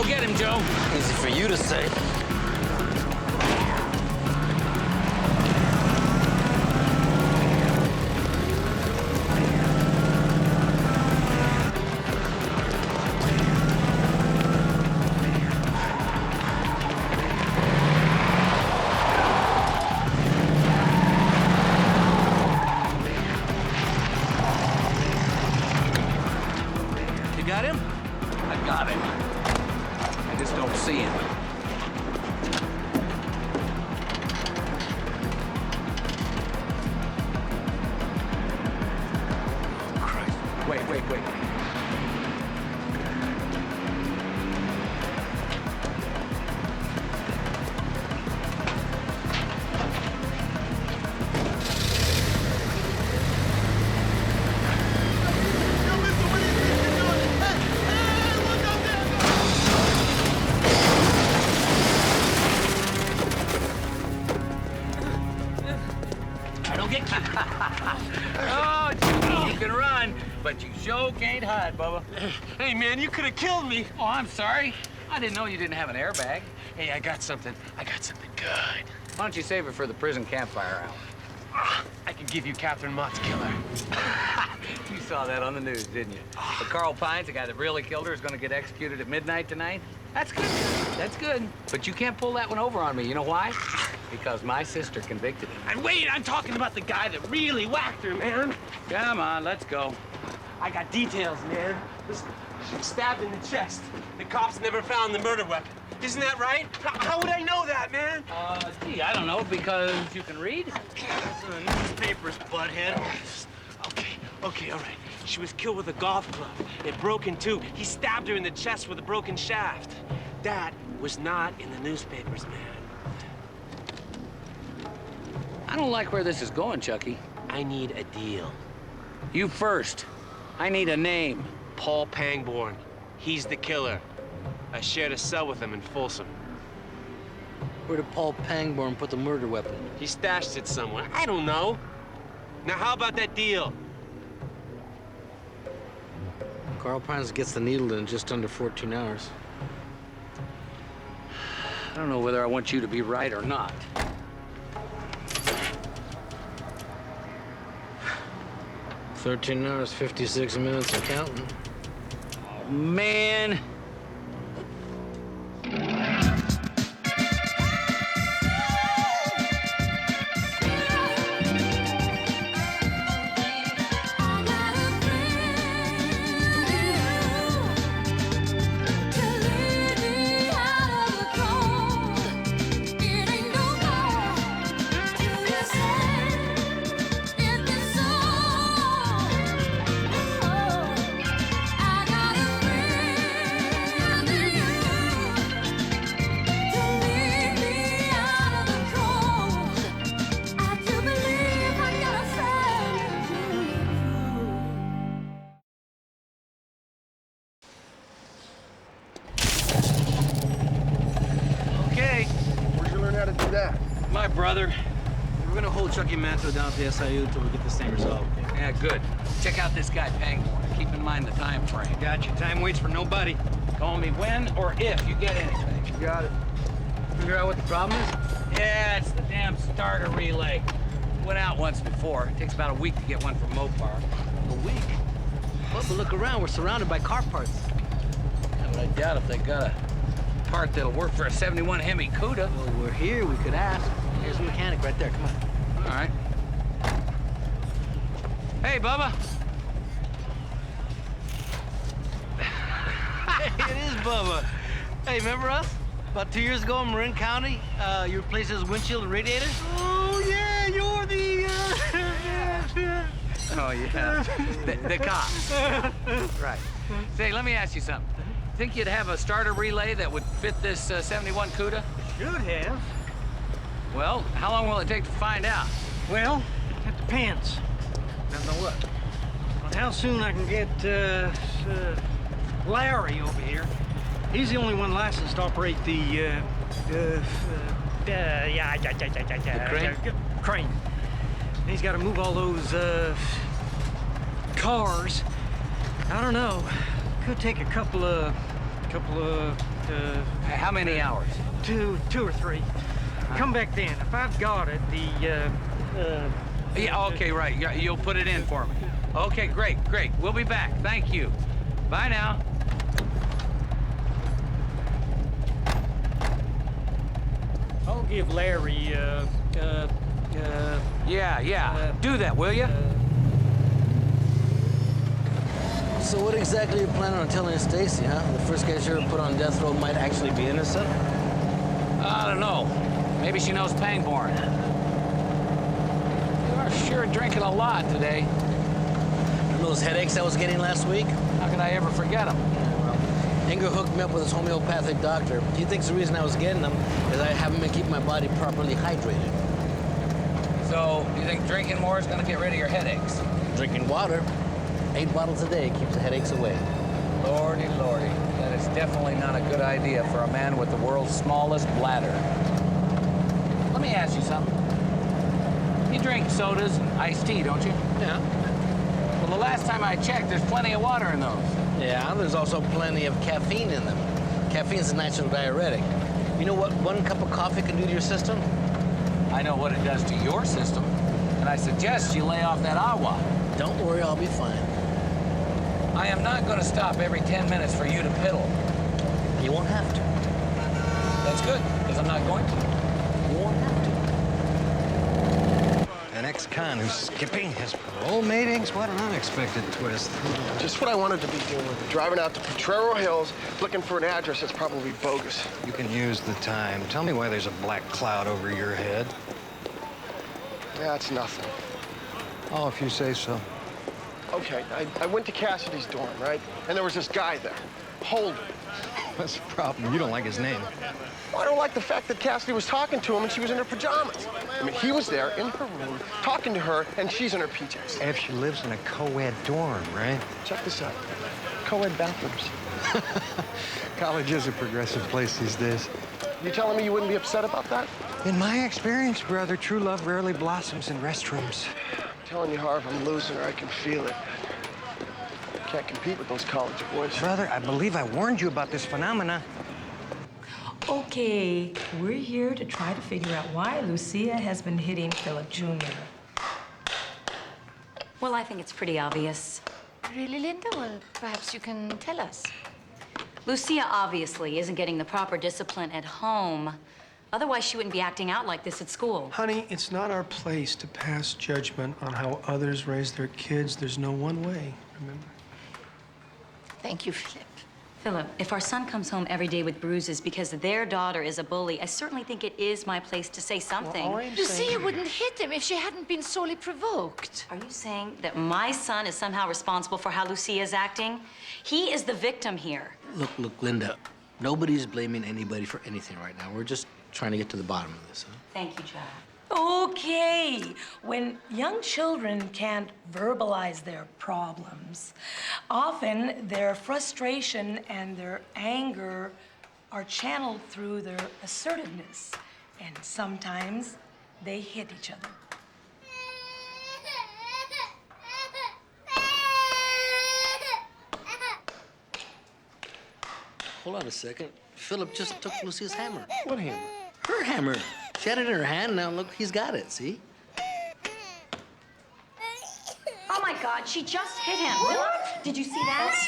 get him, Joe. Easy for you to say. You got him? I got him. I just don't see him. Christ. Wait. I don't get Oh, you can run, but you sure can't hide, Bubba. Hey, man, you could have killed me. Oh, I'm sorry. I didn't know you didn't have an airbag. Hey, I got something good. Why don't you save it for the prison campfire hour? I can give you Catherine Mott's killer. You saw that on the news, didn't you? But Carl Pines, the guy that really killed her, is going to get executed at midnight tonight. That's good. That's good. But you can't pull that one over on me. You know why? Because my sister convicted him. And wait, I'm talking about the guy that really whacked her, man. Come on, let's go. I got details, man. Listen, she was stabbed in the chest. The cops never found the murder weapon. Isn't that right? How would I know that, man? Gee, I don't know, because you can read. It's in the newspapers, butthead. Okay, all right. She was killed with a golf club. It broke in two. He stabbed her in the chest with a broken shaft. That was not in the newspapers, man. I don't like where this is going, Chucky. I need a deal. You first. I need a name. Paul Pangborn. He's the killer. I shared a cell with him in Folsom. Where did Paul Pangborn put the murder weapon? He stashed it somewhere. I don't know. Now, how about that deal? Carl Pines gets the needle in just under 14 hours. I don't know whether I want you to be right or not. 13 hours, 56 minutes, and counting. Oh, man. Where'd you learn how to do that? My brother. We're gonna hold Chucky Manto down at the SIU until we get this thing resolved. Yeah, good. Check out this guy, Pangborn. Keep in mind the time frame. Gotcha. Time waits for nobody. Call me when or if you get anything. You got it. Figure out what the problem is? Yeah, it's the damn starter relay. Went out once before. It takes about a week to get one from Mopar. A week? Well, but look around. We're surrounded by car parts. Yeah, but I doubt if they got a part that'll work for a 71 Hemi Cuda. Well, we're here. We could ask. Here's a mechanic right there. Come on. All right. Hey, Bubba. Hey, it is Bubba. Hey, remember us? About 2 years ago in Marin County, you replaced his windshield and radiator? Oh, yeah, you're the... Oh, yeah. The cops. Right. Say, let me ask you something. Think you'd have a starter relay that would fit this 71 Cuda? Should have. Well, how long will it take to find out? Well, it depends. Depends on what? On how soon I can get Larry over here. He's the only one licensed to operate the crane? Crane. And he's got to move all those cars. I don't know. Could take a couple of How many hours? Two or three. Come back then. If I've got it, Yeah, okay, right. You'll put it in for me. Okay, great. We'll be back. Thank you. Bye now. I'll give Larry, Yeah. Do that, will you? So what exactly are you planning on telling Stacy, huh? The first guy she ever put on death row might actually be innocent? I don't know. Maybe she knows Pangborn. You are sure drinking a lot today. And those headaches I was getting last week? How could I ever forget them? Inger hooked me up with his homeopathic doctor. He thinks the reason I was getting them is I haven't been keeping my body properly hydrated. So, you think drinking more is going to get rid of your headaches? Drinking water, 8 bottles a day, keeps the headaches away. Lordy. That is definitely not a good idea for a man with the world's smallest bladder. Let me ask you something. You drink sodas and iced tea, don't you? Yeah. Well, the last time I checked, there's plenty of water in those. Yeah, there's also plenty of caffeine in them. Caffeine's a natural diuretic. You know what 1 cup of coffee can do to your system? I know what it does to your system, and I suggest you lay off that agua. Don't worry, I'll be fine. I am not going to stop every 10 minutes for you to piddle. You won't have to. That's good, because I'm not going to. You won't have to. An ex-con who's skipping his parole meetings? What an unexpected twist. Just what I wanted to be doing. Driving out to Potrero Hills, looking for an address that's probably bogus. You can use the time. Tell me why there's a black cloud over your head. Yeah, it's nothing. Oh, if you say so. Okay, I went to Cassidy's dorm, right? And there was this guy there, Holden. What's the problem? You don't like his name. Well, I don't like the fact that Cassidy was talking to him and she was in her pajamas. I mean, he was there in her room, talking to her, and she's in her PJs. If she lives in a co-ed dorm, right? Check this out. Co-ed bathrooms. College is a progressive place these days. You telling me you wouldn't be upset about that? In my experience, brother, true love rarely blossoms in restrooms. I'm telling you, Harv, I'm losing her. I can feel it. Can't compete with those college boys. Brother, I believe I warned you about this phenomena. Okay, we're here to try to figure out why Lucia has been hitting Philip Jr. Well, I think it's pretty obvious. Really, Linda? Well, perhaps you can tell us. Lucia obviously isn't getting the proper discipline at home. Otherwise, she wouldn't be acting out like this at school. Honey, it's not our place to pass judgment on how others raise their kids. There's no one way, remember? Thank you, Philip. Philip, if our son comes home every day with bruises because their daughter is a bully, I certainly think it is my place to say something. Well, Lucia wouldn't hit him if she hadn't been sorely provoked. Are you saying that my son is somehow responsible for how Lucia is acting? He is the victim here. Look, Linda, nobody's blaming anybody for anything right now. We're just trying to get to the bottom of this, huh? Thank you, Chad. Okay, when young children can't verbalize their problems, often their frustration and their anger are channeled through their assertiveness, and sometimes they hit each other. Hold on a second. Philip just took Lucia's hammer. What hammer? Her hammer. She had it in her hand. Now look, he's got it, see? Oh my God, she just hit him. What? Did you see that?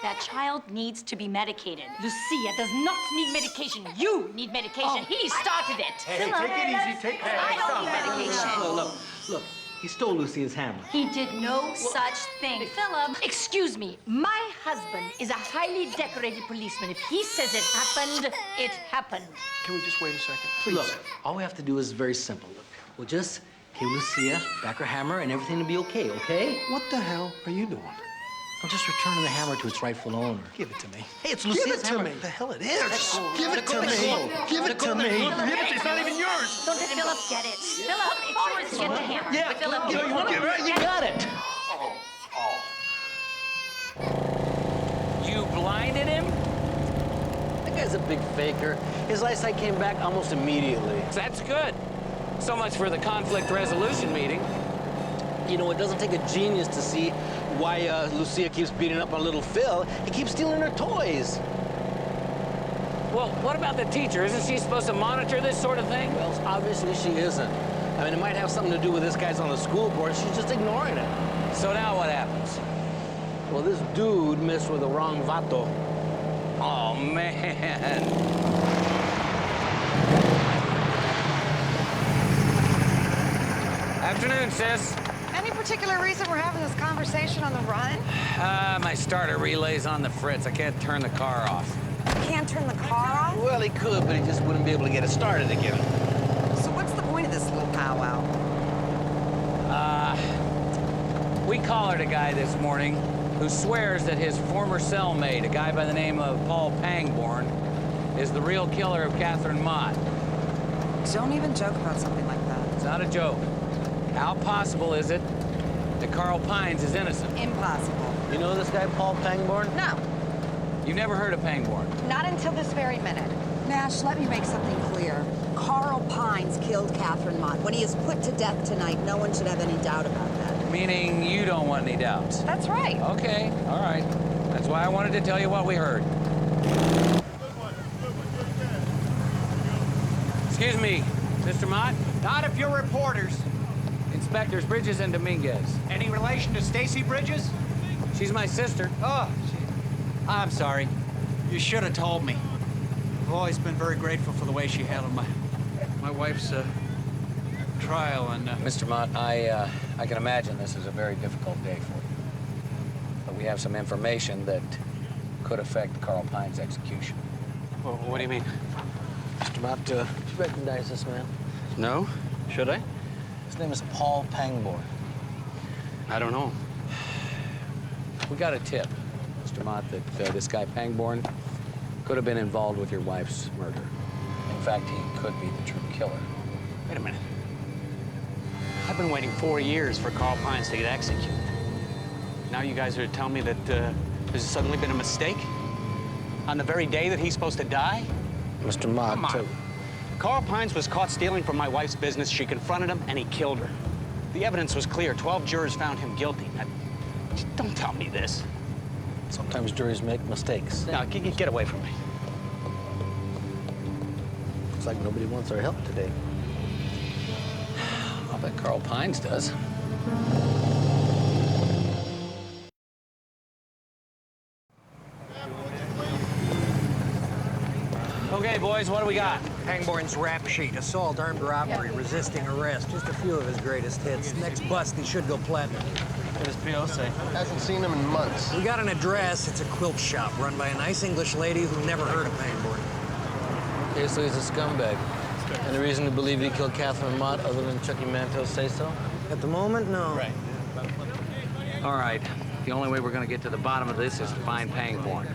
That child needs to be medicated. Lucia does not need medication. You need medication. He started it. Hey, take it easy. Take it I don't need medication. Look. He stole Lucia's hammer. He did no such thing. Philip. Excuse me. My husband is a highly decorated policeman. If he says it happened, it happened. Can we just wait a second, please? Look, all we have to do is very simple. Look, we'll just give Lucia back her hammer and everything will be okay, okay? What the hell are you doing? I'm just returning the hammer to its rightful owner. Give it to me. Hey, it's Lucia's hammer. Give it to me. The hell it is. Give it to me. Give it to me. It's not even yours. Don't let Philip get it. Philip, it's yours to get the hammer. Yeah, Philip, you want it? You got it. You blinded him? That guy's a big faker. His eyesight came back almost immediately. That's good. So much for the conflict resolution meeting. You know, it doesn't take a genius to see why Lucia keeps beating up on little Phil. He keeps stealing her toys. Well, what about the teacher? Isn't she supposed to monitor this sort of thing? Well, obviously she isn't. I mean, it might have something to do with this guy's on the school board. She's just ignoring it. So now what happens? Well, this dude messed with the wrong vato. Oh, man. Afternoon, sis. Any particular reason we're having this conversation on the run? My starter relay's on the fritz. I can't turn the car off. Can't turn the car off? Well, he could, but he just wouldn't be able to get it started again. So what's the point of this little powwow? We collared a guy this morning who swears that his former cellmate, a guy by the name of Paul Pangborn, is the real killer of Catherine Mott. Don't even joke about something like that. It's not a joke. How possible is it that Carl Pines is innocent? Impossible. You know this guy, Paul Pangborn? No, You've never heard of Pangborn? not until this very minute. Nash, let me make something clear. Carl Pines killed Catherine Mott. When he is put to death tonight, no one should have any doubt about that. Meaning you don't want any doubts? That's right. Okay, all right. That's why I wanted to tell you what we heard. Excuse me, Mr. Mott? Not if you're reporters. Inspectors Bridges and Dominguez. Any relation to Stacy Bridges? She's my sister. Oh, I'm sorry. You should have told me. I've always been very grateful for the way she handled my wife's trial and... Mr. Mott, I can imagine this is a very difficult day for you. But we have some information that could affect Carl Pine's execution. Well, what do you mean? Mr. Mott, do you recognize this man? No? Should I? His name is Paul Pangborn. I don't know. We got a tip, Mr. Mott, that this guy Pangborn could have been involved with your wife's murder. In fact, he could be the true killer. Wait a minute. I've been waiting 4 years for Carl Pines to get executed. Now you guys are telling me that there's suddenly been a mistake? On the very day that he's supposed to die? Mr. Mott, Come on. Carl Pines was caught stealing from my wife's business. She confronted him, and he killed her. The evidence was clear. 12 jurors found him guilty. Now, don't tell me this. Sometimes juries make mistakes. Now, get away from me. Looks like nobody wants our help today. I'll bet Carl Pines does. Okay, boys, what do we got? Pangborn's rap sheet, assault, armed robbery, resisting arrest. Just a few of his greatest hits. Next bust, he should go platinum. What does PO say? Hasn't seen him in months. We got an address. It's a quilt shop run by a nice English lady who never heard of Pangborn. Okay, so he's a scumbag. Any reason to believe he killed Catherine Mott other than Chucky Manto's say-so? At the moment, no. Right. All right. The only way we're going to get to the bottom of this is to find Pangborn.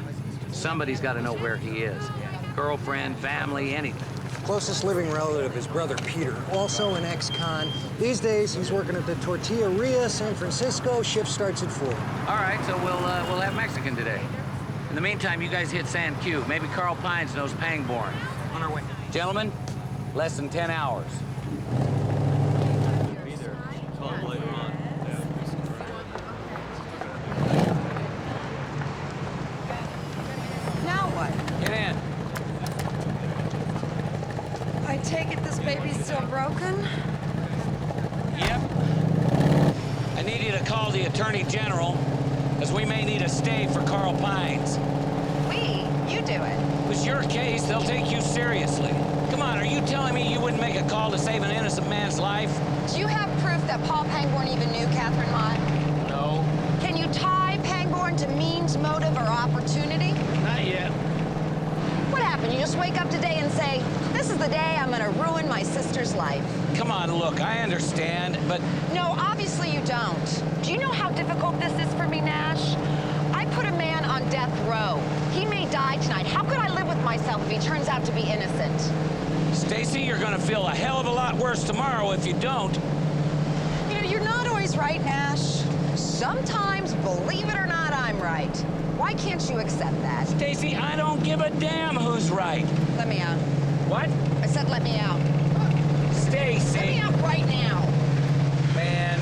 Somebody's got to know where he is. Girlfriend, family, anything. Closest living relative is brother Peter, also an ex-con. These days, he's working at the Tortilleria, San Francisco. Shift starts at 4. All right, so we'll have Mexican today. In the meantime, you guys hit San Q. Maybe Carl Pines knows Pangborn. On our way. Gentlemen, less than 10 hours. Be there. Tell him later on. Now what? Get in. I take it this baby's still broken? Yep. I need you to call the Attorney General, as we may need a stay for Carl Pines. We? You do it. It was your case, they'll take you seriously. Come on, are you telling me you wouldn't make a call to save an innocent man's life? Do you have proof that Paul Pangborn even knew Catherine Mott? No. Can you tie Pangborn to means, motive, or opportunity? Not yet. What happened? You just wake up today and say, this is the day I'm gonna ruin my sister's life. Come on, look, I understand, but... No, obviously you don't. Do you know how difficult this is for me, Nash? I put a man on death row. He may die tonight. How could I live with myself if he turns out to be innocent? Stacy, you're gonna feel a hell of a lot worse tomorrow if you don't. You know, you're not always right, Nash. Sometimes, believe it or not, I'm right. Why can't you accept that? Stacy, I don't give a damn who's right. Let me out. What? I said let me out. Stacy. Let me out right now. Man.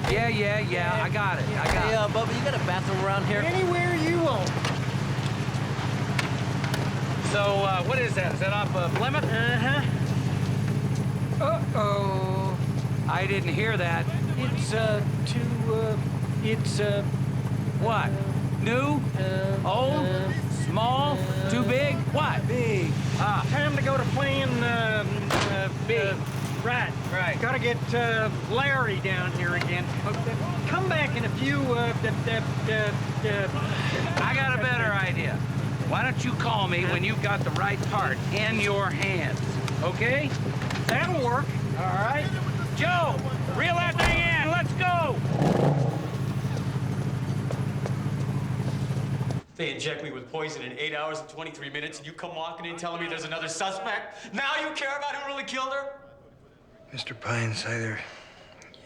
Yeah, I got it. Hey, Bubba, you got a bathroom around here? Anywhere you want. So, what is that? Is that off Plymouth? Uh-huh. Uh-oh. I didn't hear that. It's, What? New? Old? Small? Too big? What? Big. Ah. Time to go to playing, Big. Right. Right. Gotta get, Larry down here again. Come back in a few, I got a better idea. Why don't you call me when you've got the right part in your hands, okay? That'll work. All right. Joe, reel that thing in. Let's go. They inject me with poison in 8 hours and 23 minutes, and you come walking in telling me there's another suspect? Now you care about who really killed her? Mr. Pines, either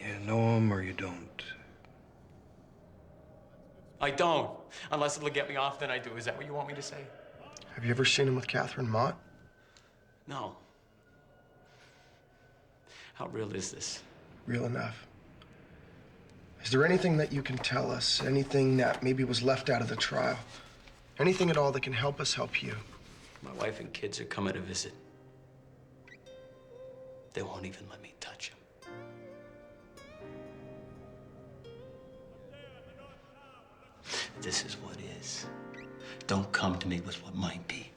you know him or you don't. I don't. Unless it'll get me off, then I do. Is that what you want me to say? Have you ever seen him with Catherine Mott? No. How real is this? Real enough. Is there anything that you can tell us? Anything that maybe was left out of the trial? Anything at all that can help us help you? My wife and kids are coming to visit. They won't even let me touch him. This is what is. Don't come to me with what might be.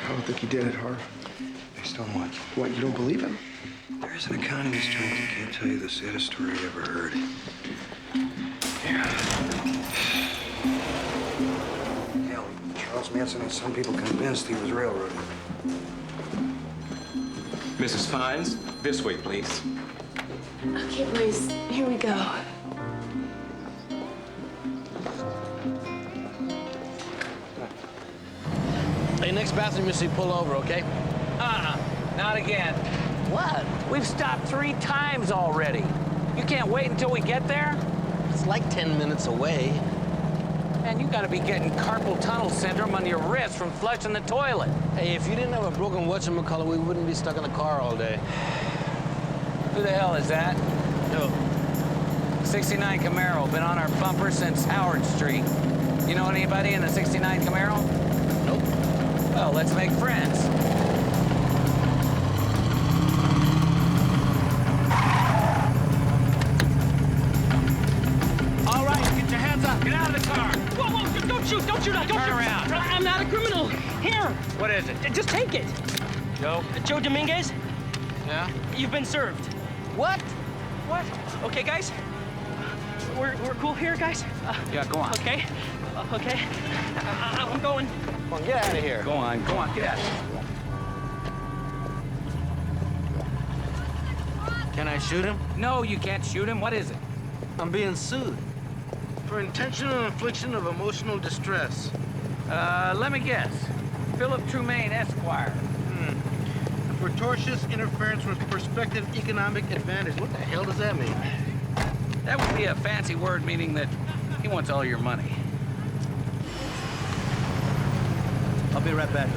I don't think he did it, Harv. Based on what? What, you don't believe him? There's an economist trying to can't tell you the saddest story I ever heard. Hell, Charles Manson had some people convinced he was railroaded. Mrs. Fines, this way, please. Okay, boys, here we go. Hey, next bathroom you see, pull over, okay? Not again. What? We've stopped 3 times already. You can't wait until we get there? It's like 10 minutes away. Man, you gotta be getting carpal tunnel syndrome on your wrist from flushing the toilet. Hey, if you didn't have a broken whatchamacallit, we wouldn't be stuck in the car all day. Who the hell is that? No. 69 Camaro, been on our bumper since Howard Street. You know anybody in a 69 Camaro? Nope. Well, let's make friends. All right, get your hands up. Get out of the car. Whoa, don't shoot, don't shoot. Turn around. I'm not a criminal. Here. What is it? Just take it. Joe? Joe Dominguez? Yeah? You've been served. What? What? Okay, guys. We're cool here, guys? Yeah, go on. Okay. Okay. I'm going. Come on, get out of here. Go on, get out. Can I shoot him? No, you can't shoot him. What is it? I'm being sued. For intentional infliction of emotional distress. Let me guess. Philip Trumaine, Esquire. For tortious interference with prospective economic advantage. What the hell does that mean? That would be a fancy word meaning that he wants all your money. I'll be right back.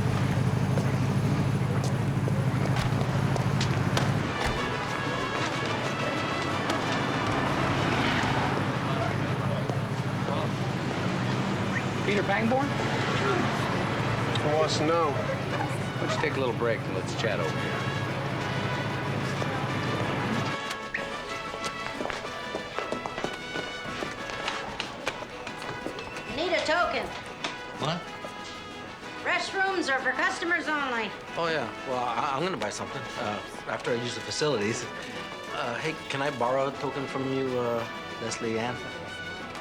Peter Pangborn? Who wants to know? Why don't you take a little break and let's chat over here. Need a token. What? Restrooms are for customers only. Oh, yeah. Well, I'm gonna buy something after I use the facilities. Hey, can I borrow a token from you, Leslie Ann?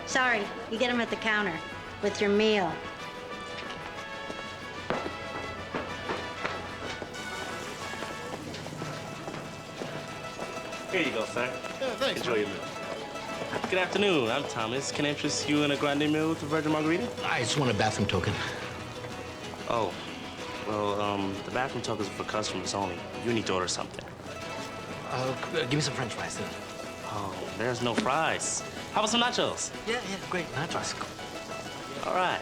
Sorry, you get them at the counter with your meal. Here you go, sir. Yeah, thanks. Enjoy your meal. Good afternoon. I'm Thomas. Can I interest you in a grande meal with a virgin margarita? I just want a bathroom token. Oh, well, the bathroom tokens are for customers only. You need to order something. Give me some French fries, then. Oh, there's no fries. How about some nachos? Yeah, great. Nachos. All right.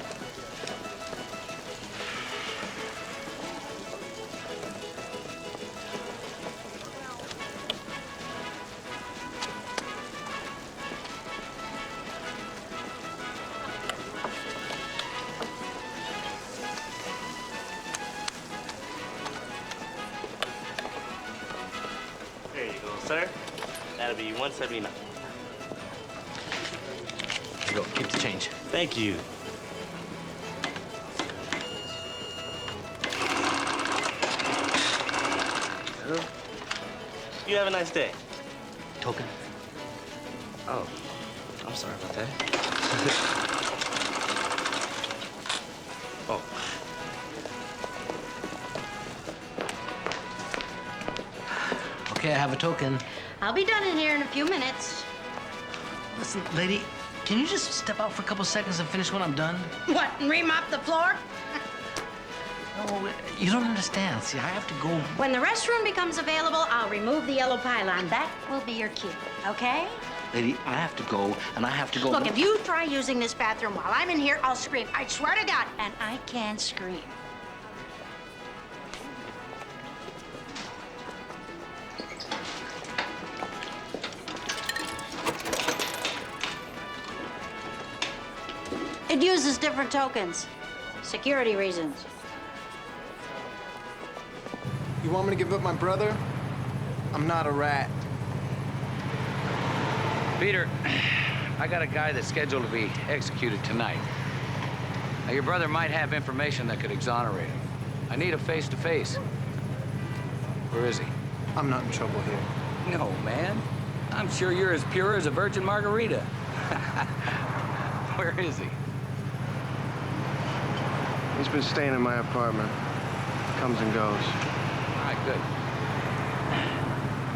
sir. That'll be $179. Here you go. Keep the change. Thank you. You have a nice day. Token? Oh, I'm sorry about that. Oh. Okay, I have a token. I'll be done in here in a few minutes. Listen, lady, can you just step out for a couple seconds and finish when I'm done? What, and remop the floor? No, you don't understand. See, I have to go. When the restroom becomes available, I'll remove the yellow pylon. That will be your cue, okay? Lady, I have to go, and I have to go. Look, if you try using this bathroom while I'm in here, I'll scream. I swear to God, and I can scream. It uses different tokens. Security reasons. You want me to give up my brother? I'm not a rat. Peter, I got a guy that's scheduled to be executed tonight. Now, your brother might have information that could exonerate him. I need a face-to-face. Where is he? I'm not in trouble here. No, man. I'm sure you're as pure as a virgin margarita. Where is he? He's been staying in my apartment. Comes and goes. All right, good.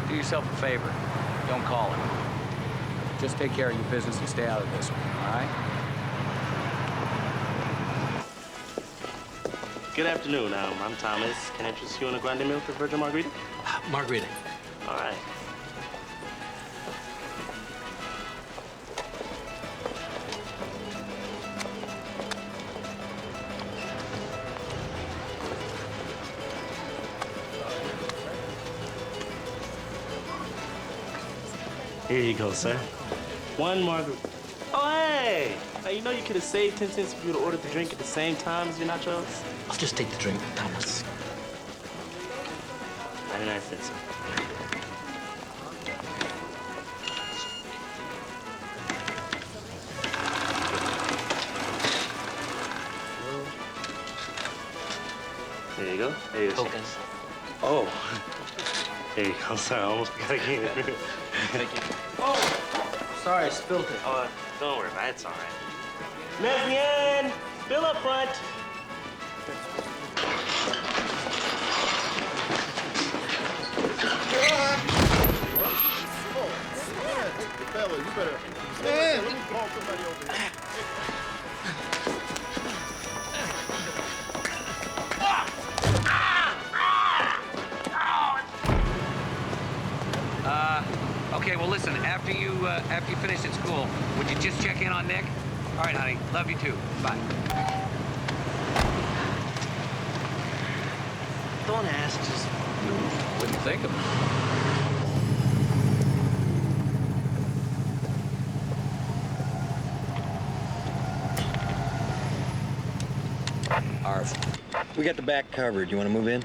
Do yourself a favor. Don't call him. Just take care of your business and stay out of this one, all right? Good afternoon. I'm Thomas. Can I interest you in a grande milk with virgin margarita? Margarita. All right. Here you go, sir. One margarita. Oh, hey! Now, you know you could have saved 10 cents if you would have ordered the drink at the same time as your nachos? I'll just take the drink, Thomas. 99 cents, sir. There you go. There you go. Tokens. Oh. There you go. Sorry, I almost got again. Thank you. Oh! Sorry, I spilled it. Oh, don't worry about it. It's all right. Lesbian! Bill up front! Fella, you better stand. Let me call somebody over here. Okay, well, listen, after you finish at school, would you just check in on Nick? All right, honey. Love you, too. Bye. Don't ask, just... Wouldn't think of it. Arf. We got the back covered. You want to move in?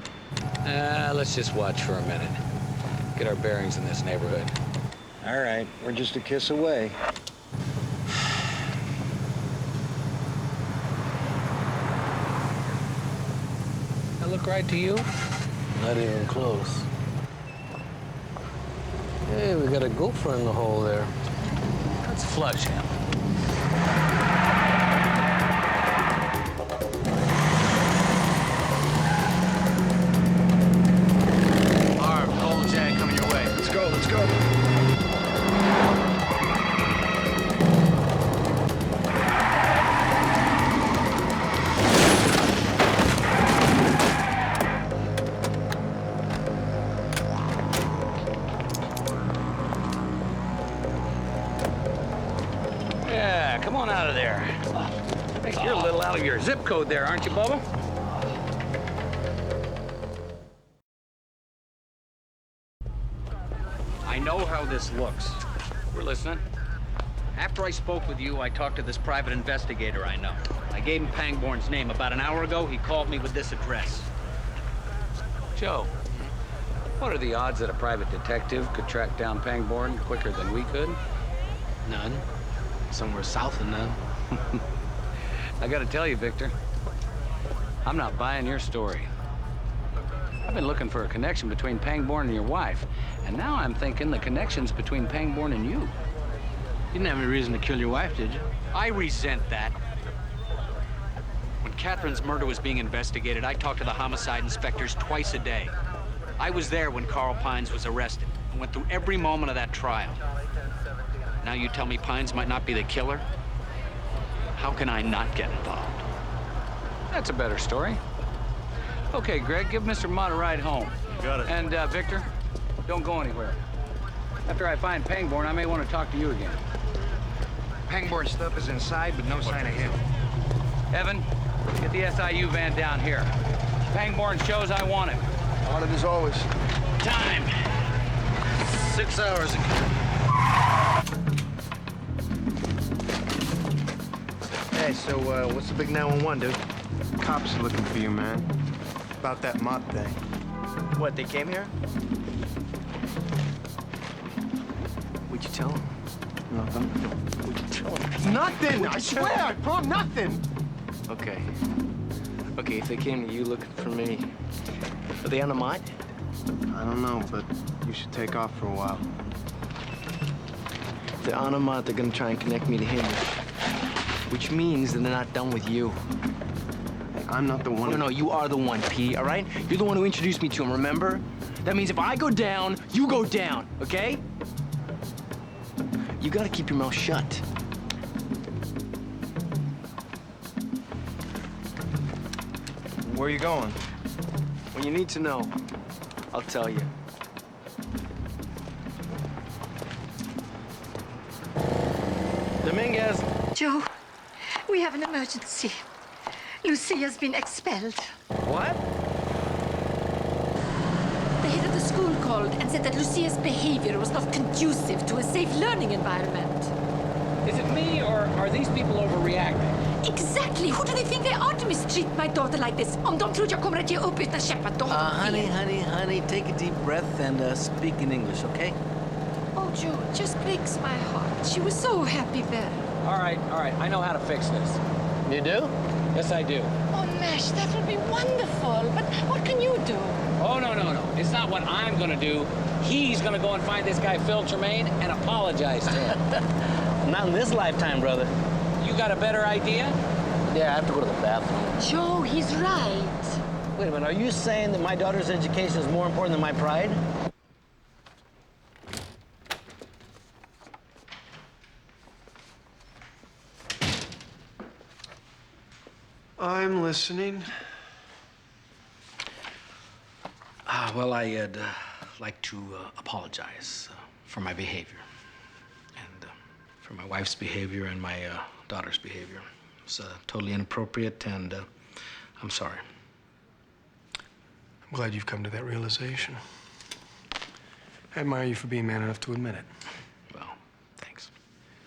Let's just watch for a minute. Get our bearings in this neighborhood. All right. We're just a kiss away. That look right to you? Not even close. Hey, we got a gopher in the hole there. Let's flush him. Let's go. Yeah, come on out of there. Hey, you're a little out of your zip code there, aren't you, Bubba? I know how this looks. We're listening. After I spoke with you, I talked to this private investigator I know. I gave him Pangborn's name. About an hour ago, he called me with this address. Joe, What are the odds that a private detective could track down Pangborn quicker than we could? None. Somewhere south of none. I gotta tell you, Victor, I'm not buying your story. I've been looking for a connection between Pangborn and your wife, and now I'm thinking the connection's between Pangborn and you. You didn't have any reason to kill your wife, did you? I resent that. When Catherine's murder was being investigated, I talked to the homicide inspectors twice a day. I was there when Carl Pines was arrested and went through every moment of that trial. Now you tell me Pines might not be the killer? How can I not get involved? That's a better story. Okay, Greg, give Mr. Mott a ride home. Got it. And, Victor, don't go anywhere. After I find Pangborn, I may want to talk to you again. Pangborn stuff is inside, but no sign of him. Evan, get the SIU van down here. Pangborn shows I want him. On it as always. Time. 6 hours ago. Hey, so what's the big 911, dude? Cops are looking for you, man. About that Mott thing. What, they came here? What'd you tell them? Nothing. What'd you tell them? Nothing! I swear! I promise nothing! Okay. Okay, if they came to you looking for me, are they on the Mott? I don't know, but you should take off for a while. If they're on a Mott, they're gonna try and connect me to him. Which means that they're not done with you. Hey, I'm not the one. No, you are the one, P, all right? You're the one who introduced me to him, remember? That means if I go down, you go down, okay? You gotta keep your mouth shut. Where are you going? When you need to know, I'll tell you. Dominguez. Joe, we have an emergency. Lucia's been expelled. What? The head of the school called and said that Lucia's behavior was not conducive to a safe learning environment. Is it me, or are these people overreacting? Exactly! Who do they think they are to mistreat my daughter like this? Om de tror jag kommer att ge upp utan kämpa, de Honey, take a deep breath and speak in English, okay? Oh, Joe, it just breaks my heart. She was so happy there. All right, I know how to fix this. You do? Yes, I do. Oh, Nash, that would be wonderful. But what can you do? Oh, no. It's not what I'm gonna do. He's gonna go and find this guy, Phil Tremaine, and apologize to him. Not in this lifetime, brother. You got a better idea? Yeah, I have to go to the bathroom. Joe, he's right. Wait a minute, are you saying that my daughter's education is more important than my pride? I'm listening. Well, I'd like to apologize for my behavior. And for my wife's behavior and my daughter's behavior. It's totally inappropriate, and I'm sorry. I'm glad you've come to that realization. I admire you for being man enough to admit it. Well, thanks.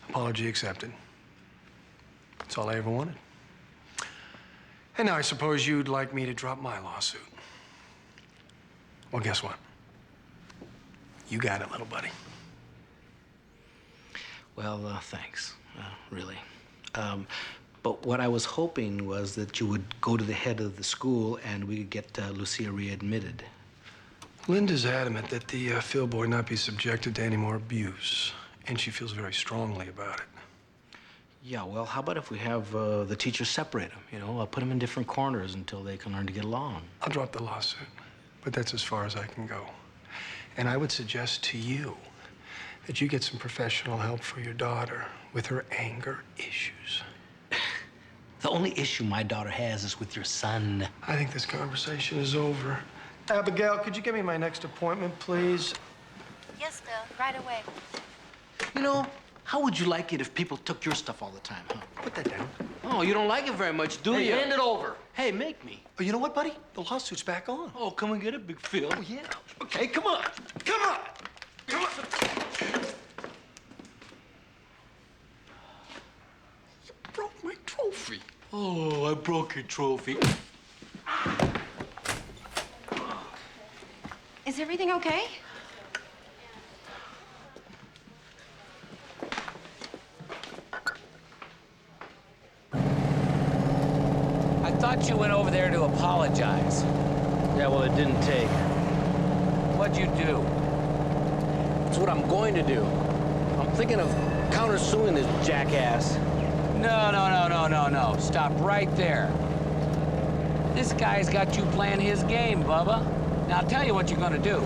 Apology accepted. That's all I ever wanted. And now I suppose you'd like me to drop my lawsuit. Well, guess what? You got it, little buddy. Well, thanks, really. But what I was hoping was that you would go to the head of the school and we could get Lucia readmitted. Linda's adamant that the Phil boy not be subjected to any more abuse, and she feels very strongly about it. Yeah, well, how about if we have the teachers separate them, you know? Put them in different corners until they can learn to get along. I'll drop the lawsuit, but that's as far as I can go. And I would suggest to you that you get some professional help for your daughter with her anger issues. The only issue my daughter has is with your son. I think this conversation is over. Abigail, could you give me my next appointment, please? Yes, Bill, right away. You know, how would you like it if people took your stuff all the time, huh? Put that down. Oh, you don't like it very much, do you? Hand it over. Hey, make me. Oh, you know what, buddy? The lawsuit's back on. Oh, come and get it, Big Phil. Oh, yeah. Okay, come on. Come on. Come on. You broke my trophy. Oh, I broke your trophy. Is Is everything okay? I thought you went over there to apologize. Yeah, well, it didn't take. What'd you do? It's what I'm going to do. I'm thinking of countersuing this jackass. No. Stop right there. This guy's got you playing his game, Bubba. Now, I'll tell you what you're gonna do.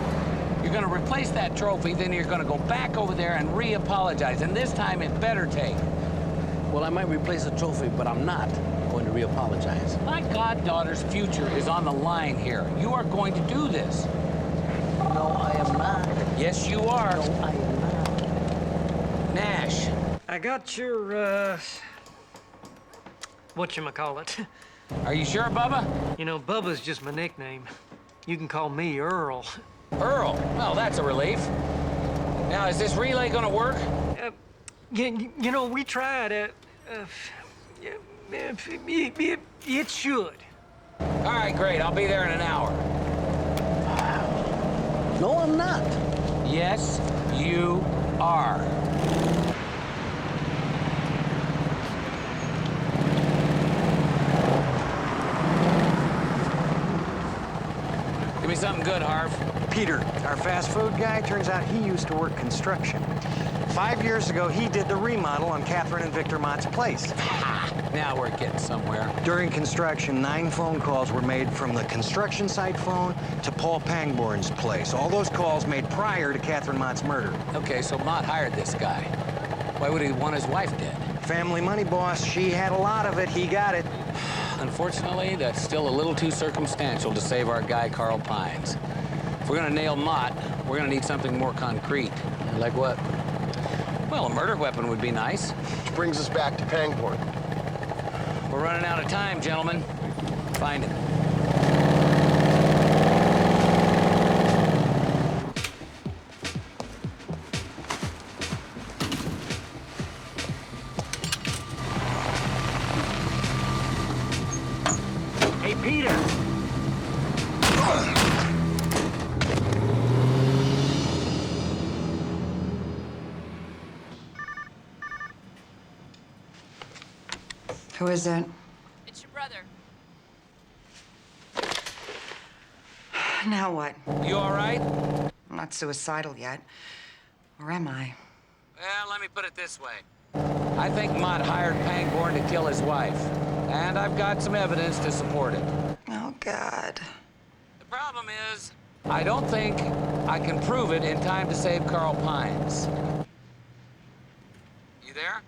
You're gonna replace that trophy, then you're gonna go back over there and re-apologize, and this time it better take. Well, I might replace the trophy, but I'm not going to re-apologize. My goddaughter's future is on the line here. You are going to do this. No, I am not. Yes, you are. No, I am not. Nash. I got your, whatchamacallit. Are you sure, Bubba? You know, Bubba's just my nickname. You can call me Earl. Earl? Well, that's a relief. Now, is this relay gonna work? You know, we tried. It should. All right, great. I'll be there in an hour. No, I'm not. Yes, you are. Give me something good, Harv. Peter, our fast food guy, turns out he used to work construction. 5 years ago, he did the remodel on Catherine and Victor Mott's place. Now we're getting somewhere. During construction, 9 phone calls were made from the construction site phone to Paul Pangborn's place. All those calls made prior to Catherine Mott's murder. Okay, so Mott hired this guy. Why would he want his wife dead? Family money, boss. She had a lot of it. He got it. Unfortunately, that's still a little too circumstantial to save our guy, Carl Pines. If we're gonna nail Mott, we're gonna need something more concrete. Like what? Well, a murder weapon would be nice. Which brings us back to Pangborn. We're running out of time, gentlemen. Find him. Hey, Peter! Who is it? It's your brother. Now what? You all right? I'm not suicidal yet. Or am I? Well, let me put it this way. I think Mott hired Pangborn to kill his wife. And I've got some evidence to support it. Oh, God. The problem is, I don't think I can prove it in time to save Carl Pines. You there?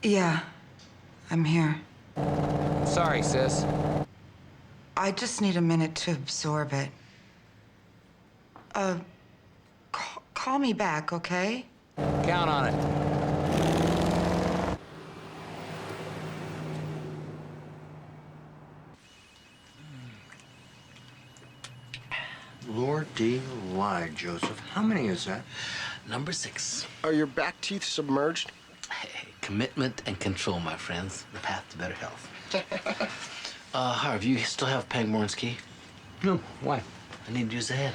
Yeah, I'm here. Sorry, sis. I just need a minute to absorb it. Call me back, okay? Count on it. Lordy lie, Joseph. How many is that? Number 6. Are your back teeth submerged? Hey, commitment and control, my friends. The path to better health. Harv, you still have Pangborn's key? No. Why? I need to use the head.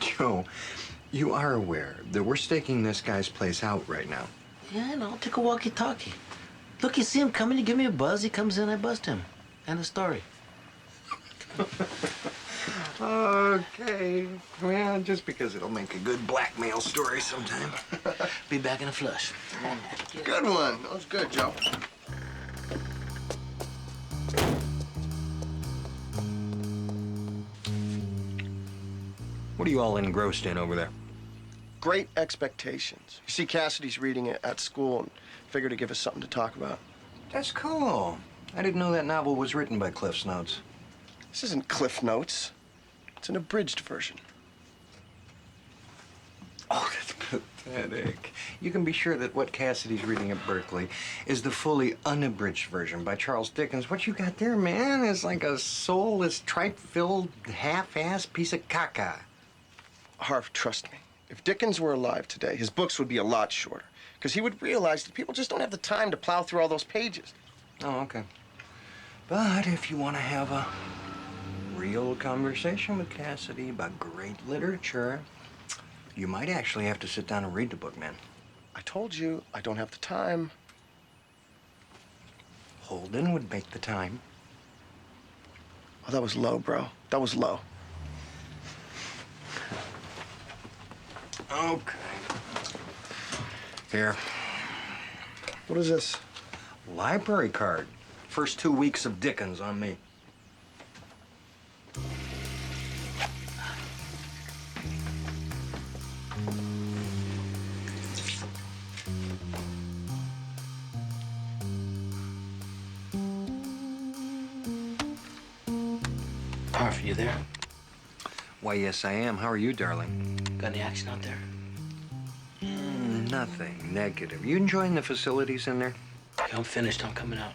Joe, you are aware that we're staking this guy's place out right now. Yeah, and I'll take a walkie-talkie. Look, you see him coming, you give me a buzz, he comes in, I bust him. End of story. Okay. Well, just because it'll make a good blackmail story sometime. Be back in a flush. Good one. That was good, Joe. What are you all engrossed in over there? Great Expectations. You see, Cassidy's reading it at school and figured to give us something to talk about. That's cool. I didn't know that novel was written by Cliff's Notes. This isn't Cliff Notes. It's an abridged version. Oh, that's pathetic. You can be sure that what Cassidy's reading at Berkeley is the fully unabridged version by Charles Dickens. What you got there, man, is like a soulless, tripe-filled, half-assed piece of caca. Harv, trust me. If Dickens were alive today, his books would be a lot shorter. Because he would realize that people just don't have the time to plow through all those pages. Oh, okay. But if you want to have a real conversation with Cassidy about great literature, you might actually have to sit down and read the book, man. I told you I don't have the time. Holden would make the time. Oh, that was low, bro. That was low. Okay. Here. What is this? Library card. First 2 weeks of Dickens on me. Harvey, you there? Why, yes, I am. How are you, darling? Got any action out there? Nothing negative. You enjoying the facilities in there? Okay, I'm finished. I'm coming out.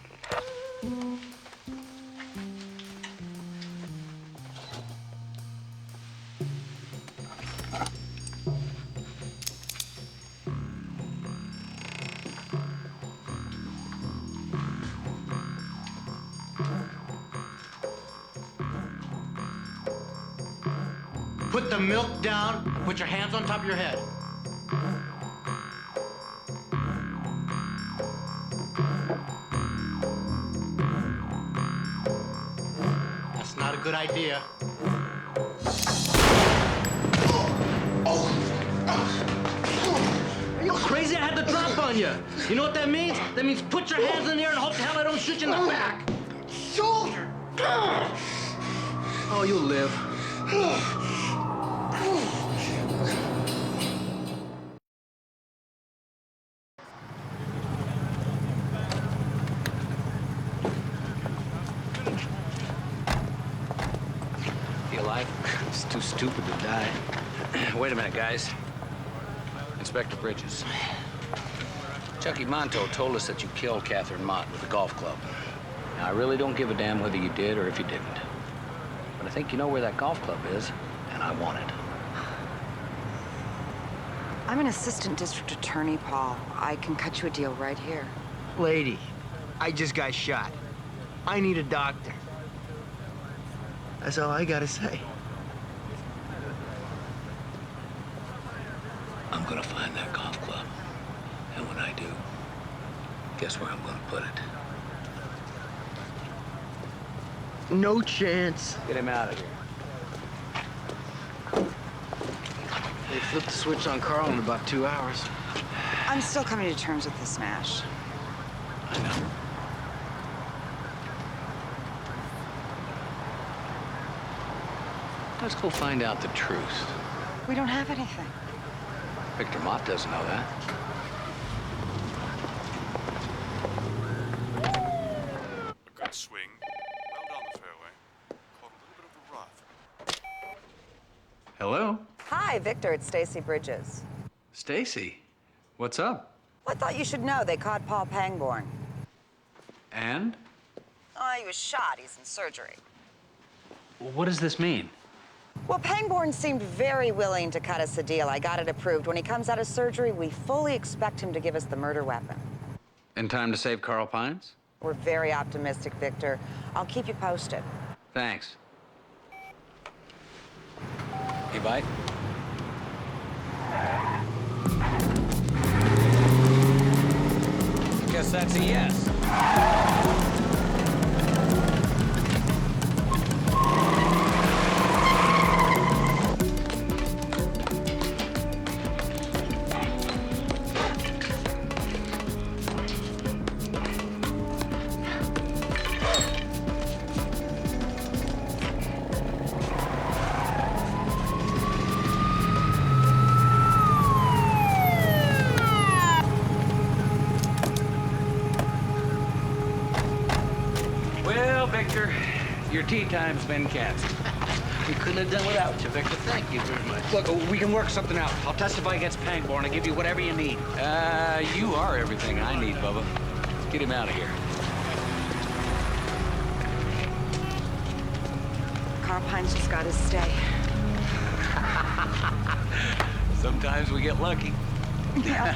Put the milk down and put your hands on top of your head. That's not a good idea. Are you crazy? I had the drop on you. You know what that means? That means put your hands in the air and hope to hell I don't shoot you in the back. Shoulder! Oh, you'll live. You alive? It's too stupid to die. Wait a minute, guys. Inspector Bridges. Chucky Monto told us that you killed Catherine Mott with a golf club. Now, I really don't give a damn whether you did or if you didn't. But I think you know where that golf club is, and I want it. I'm an assistant district attorney, Paul. I can cut you a deal right here. Lady, I just got shot. I need a doctor. That's all I gotta say. I'm gonna find that golf club. And when I do, guess where I'm gonna put it? No chance. Get him out of here. They flipped the switch on Carl in about 2 hours. I'm still coming to terms with this, Nash. I know. Let's go find out the truth. We don't have anything. Victor Mott doesn't know that. A good swing. Well down the fairway. Caught a little bit of the rough. Hello? Hi, Victor. It's Stacy Bridges. Stacy, what's up? Well, I thought you should know they caught Paul Pangborn. And? Oh, he was shot. He's in surgery. What does this mean? Well, Pangborn seemed very willing to cut us a deal. I got it approved. When he comes out of surgery, we fully expect him to give us the murder weapon. In time to save Carl Pines? We're very optimistic, Victor. I'll keep you posted. Thanks. You bite? Guess that's a yes. Well, Victor, your tea time's been canceled. We couldn't have done without you, Victor. Thank you very much. Look, we can work something out. I'll testify against Pangborn and give you whatever you need. You are everything I need, Bubba. Let's get him out of here. Carl Pines just got his stay. Sometimes we get lucky. Yeah.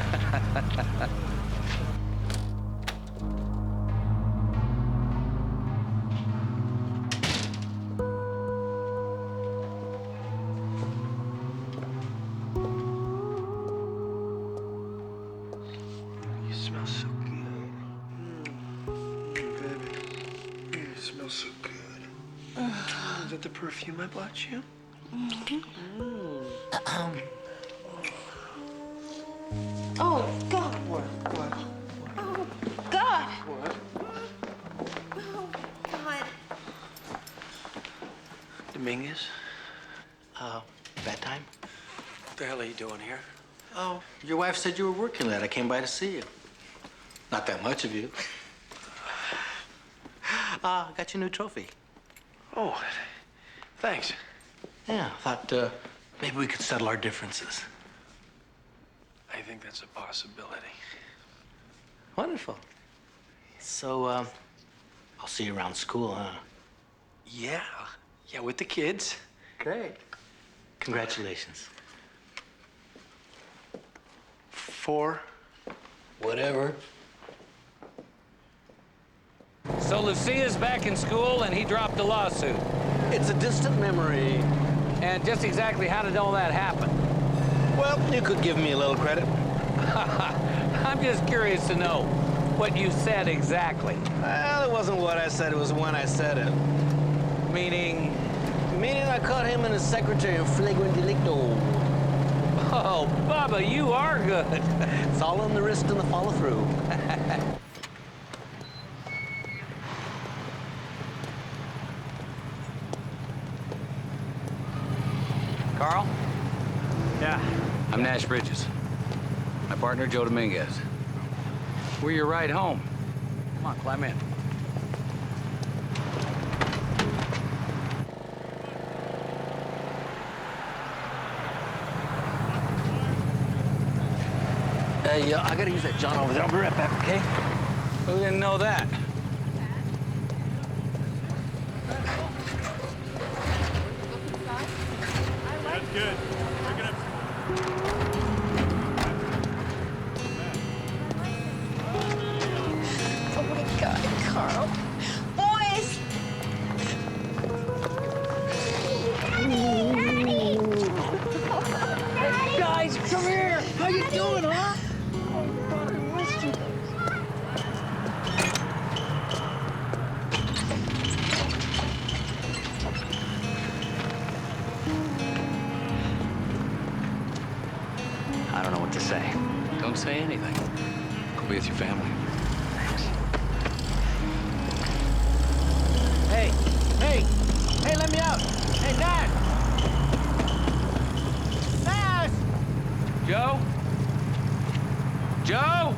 smells so good. Baby, you smell so good. Is that the perfume I bought you? Oh, God. What? Oh, God. What? Oh, God. Dominguez? Bedtime? What the hell are you doing here? Oh, your wife said you were working late. I came by to see you. Not that much of you. I got you a new trophy. Oh, thanks. Yeah, I thought maybe we could settle our differences. I think that's a possibility. Wonderful. So, I'll see you around school, huh? Yeah. Yeah, with the kids. Great. Congratulations. 4. Whatever. So Lucia's back in school and he dropped the lawsuit. It's a distant memory. And just exactly how did all that happen? Well, you could give me a little credit. I'm just curious to know what you said exactly. Well, it wasn't what I said, it was when I said it. Meaning? Meaning I caught him and his secretary in flagrant delicto. Oh, Bubba, you are good. It's all in the wrist and the follow-through. Carl? Yeah. I'm Nash Bridges. My partner, Joe Dominguez. We're your ride home. Come on, climb in. Hey, I gotta use that John over there. I'll be right back, okay? Who didn't know that? That's good. Pick it up. Oh, my God, Carl. Boys! Guys, come here! How you doing, huh? I don't know what to say. Don't say anything. Go be with your family. Thanks. Hey, let me out! Hey, Nash! Nash! Joe? Joe?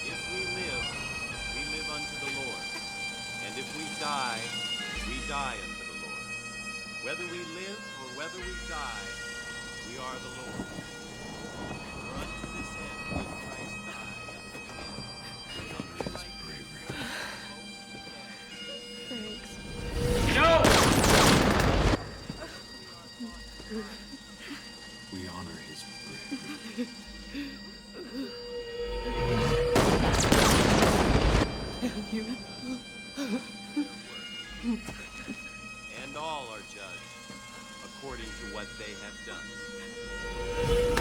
If we live unto the Lord. And if we die unto the Lord. Whether we live or whether we die, we are the Lord. For unto this end did Christ die unto the end. That we might live Thanks. Joe! We honor his bravery. Thank you. and all are judged according to what they have done.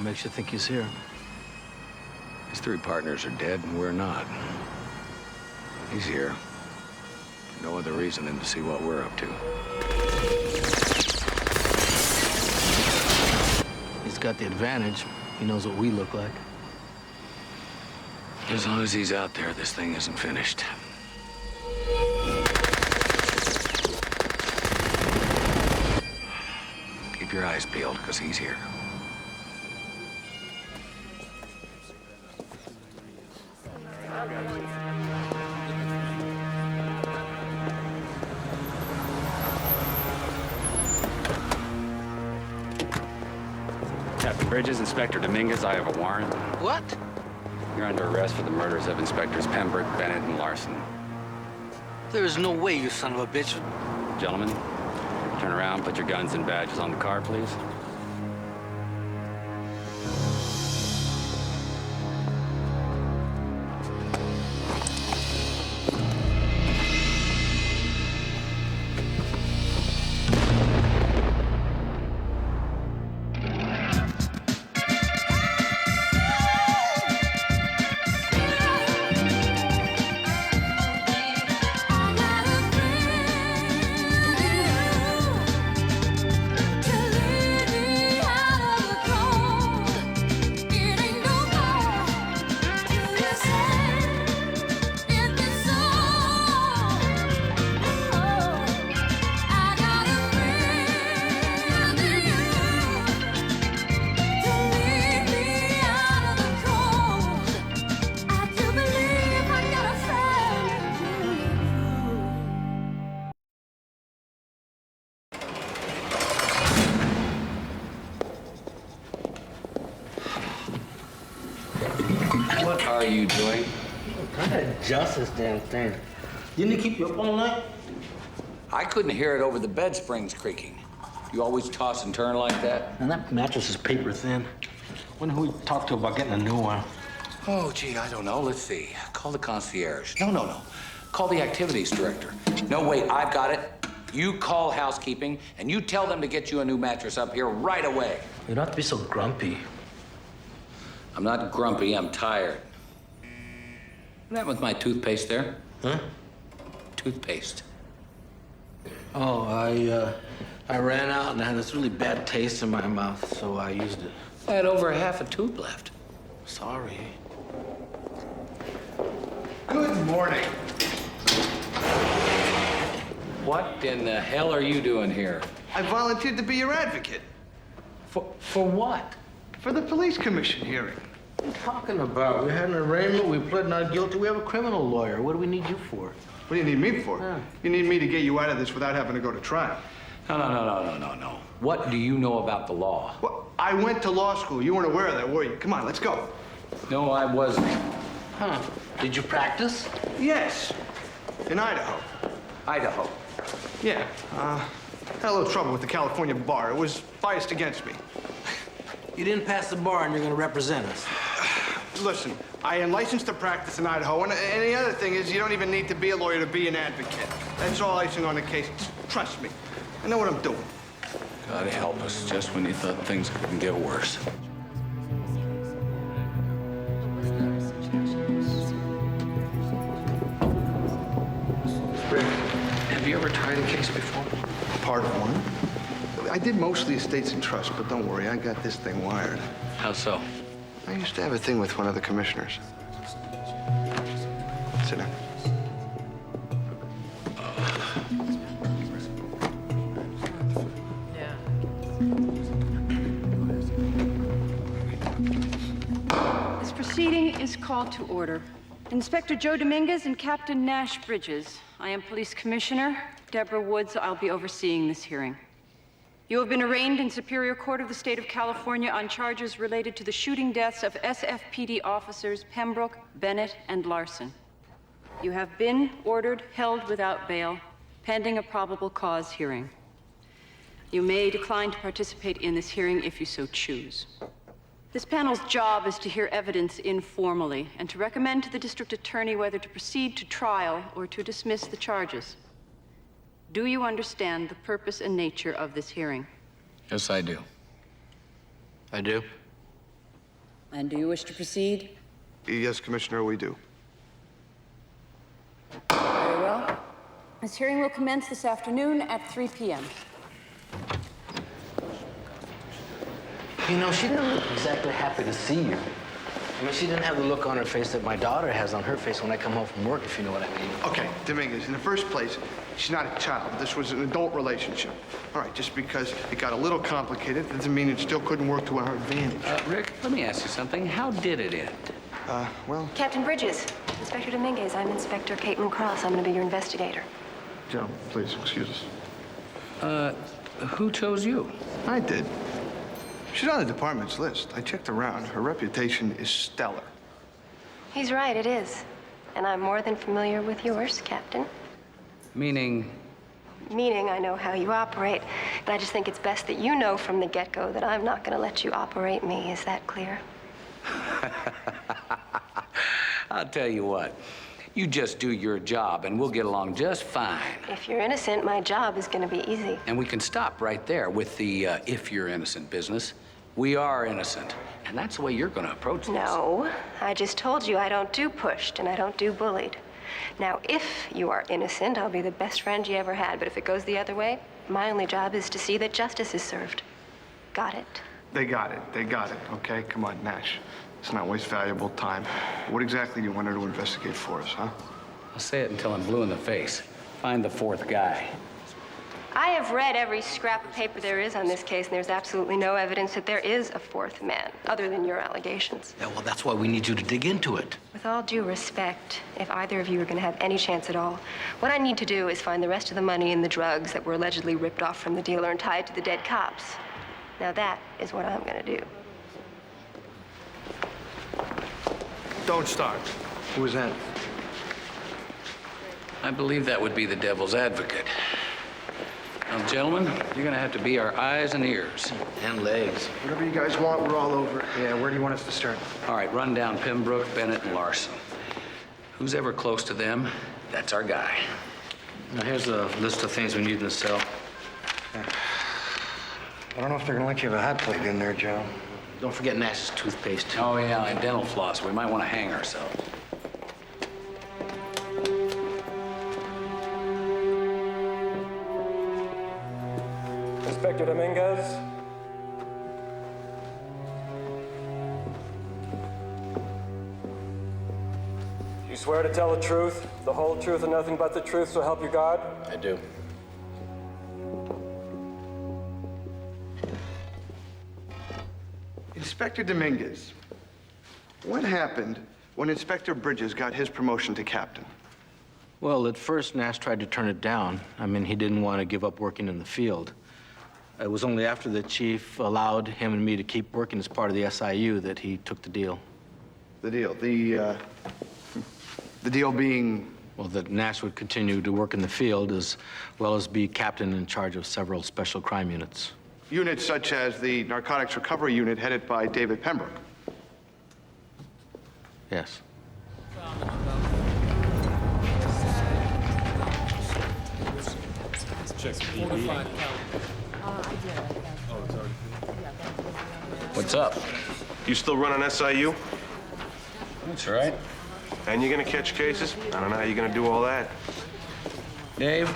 What makes you think he's here? His three partners are dead and we're not. He's here. For no other reason than to see what we're up to. He's got the advantage. He knows what we look like. As long as he's out there, this thing isn't finished. Keep your eyes peeled, because he's here. Captain Bridges, Inspector Dominguez, I have a warrant. What? You're under arrest for the murders of Inspectors Pembroke, Bennett, and Larson. There is no way, you son of a bitch. Gentlemen, turn around, put your guns and badges on the car, please. What are you doing? I'm trying to adjust this damn thing. Didn't he keep you up all night? I couldn't hear it over the bed springs creaking. You always toss and turn like that? And that mattress is paper thin. Wonder who we talked to about getting a new one. Oh, gee, I don't know. Let's see. Call the concierge. No. Call the activities director. No, wait, I've got it. You call housekeeping, and you tell them to get you a new mattress up here right away. You don't have to be so grumpy. I'm not grumpy, I'm tired. What happened with my toothpaste there? Huh? Toothpaste. Oh, I ran out and I had this really bad taste in my mouth, so I used it. I had over half a tube left. Sorry. Good morning. What in the hell are you doing here? I volunteered to be your advocate. For what? For the police commission hearing. What are you talking about? We had an arraignment, we pled not guilty, we have a criminal lawyer. What do we need you for? What do you need me for? Yeah. You need me to get you out of this without having to go to trial. No. What do you know about the law? Well, I went to law school. You weren't aware of that, were you? Come on, let's go. No, I wasn't. Huh. Did you practice? Yes. In Idaho. Idaho? Yeah. Had a little trouble with the California bar. It was biased against me. You didn't pass the bar and you're gonna represent us. Listen, I am licensed to practice in Idaho, and the other thing is you don't even need to be a lawyer to be an advocate. That's all icing on the case. Trust me. I know what I'm doing. God help us, just when you thought things couldn't get worse. Rick, have you ever tried a case before? Part one? I did mostly estates and trusts, but don't worry, I got this thing wired. How so? I used to have a thing with one of the commissioners. Sit down. This proceeding is called to order. Inspector Joe Dominguez and Captain Nash Bridges. I am Police Commissioner Deborah Woods. I'll be overseeing this hearing. You have been arraigned in Superior Court of the State of California on charges related to the shooting deaths of SFPD officers Pembroke, Bennett, and Larson. You have been ordered held without bail, pending a probable cause hearing. You may decline to participate in this hearing if you so choose. This panel's job is to hear evidence informally and to recommend to the district attorney whether to proceed to trial or to dismiss the charges. Do you understand the purpose and nature of this hearing? Yes, I do. I do. And do you wish to proceed? Yes, Commissioner, we do. Very well. This hearing will commence this afternoon at 3 p.m. You know, she didn't look exactly happy to see you. I mean, she didn't have the look on her face that my daughter has on her face when I come home from work, if you know what I mean. Okay, Dominguez, in the first place, she's not a child. This was an adult relationship. All right, just because it got a little complicated doesn't mean it still couldn't work to our advantage. Rick, let me ask you something. How did it end? Well... Captain Bridges, Inspector Dominguez, I'm Inspector Caitlin Cross. I'm going to be your investigator. Joe, please, excuse us. Who chose you? I did. She's on the department's list. I checked around. Her reputation is stellar. He's right, it is. And I'm more than familiar with yours, Captain. Meaning? Meaning I know how you operate. And I just think it's best that you know from the get-go that I'm not going to let you operate me. Is that clear? I'll tell you what. You just do your job, and we'll get along just fine. If you're innocent, my job is going to be easy. And we can stop right there with the if you're innocent business. We are innocent, and that's the way you're going to approach this. No, I just told you I don't do pushed and I don't do bullied. Now, if you are innocent, I'll be the best friend you ever had. But if it goes the other way, my only job is to see that justice is served. Got it? They got it. They got it, okay? Come on, Nash. Let's not waste valuable time. What exactly do you want her to investigate for us, huh? I'll say it until I'm blue in the face. Find the fourth guy. I have read every scrap of paper there is on this case, and there's absolutely no evidence that there is a fourth man, other than your allegations. Yeah, well, that's why we need you to dig into it. With all due respect, if either of you are going to have any chance at all, what I need to do is find the rest of the money and the drugs that were allegedly ripped off from the dealer and tied to the dead cops. Now that is what I'm going to do. Don't start. Who was that? I believe that would be the devil's advocate. Now, gentlemen, you're going to have to be our eyes and ears. And legs. Whatever you guys want, we're all over it. Yeah, where do you want us to start? All right, run down Pembroke, Bennett, and Larson. Who's ever close to them, that's our guy. Now, here's a list of things we need in the cell. I don't know if they're gonna let you have a hot plate in there, Joe. Don't forget Nash's toothpaste. Oh, yeah, and dental floss. We might want to hang ourselves. Inspector Dominguez. You swear to tell the truth, the whole truth, and nothing but the truth, so help you God? I do. Inspector Dominguez, what happened when Inspector Bridges got his promotion to captain? Well, at first, Nash tried to turn it down. I mean, he didn't want to give up working in the field. It was only after the chief allowed him and me to keep working as part of the SIU that he took the deal. The deal? The deal being? Well, that Nash would continue to work in the field as well as be captain in charge of several special crime units. Units such as the Narcotics Recovery Unit headed by David Pembroke. Yes. Check What's up? You still running SIU? That's right. And you're gonna catch cases? I don't know how you're gonna do all that. Dave,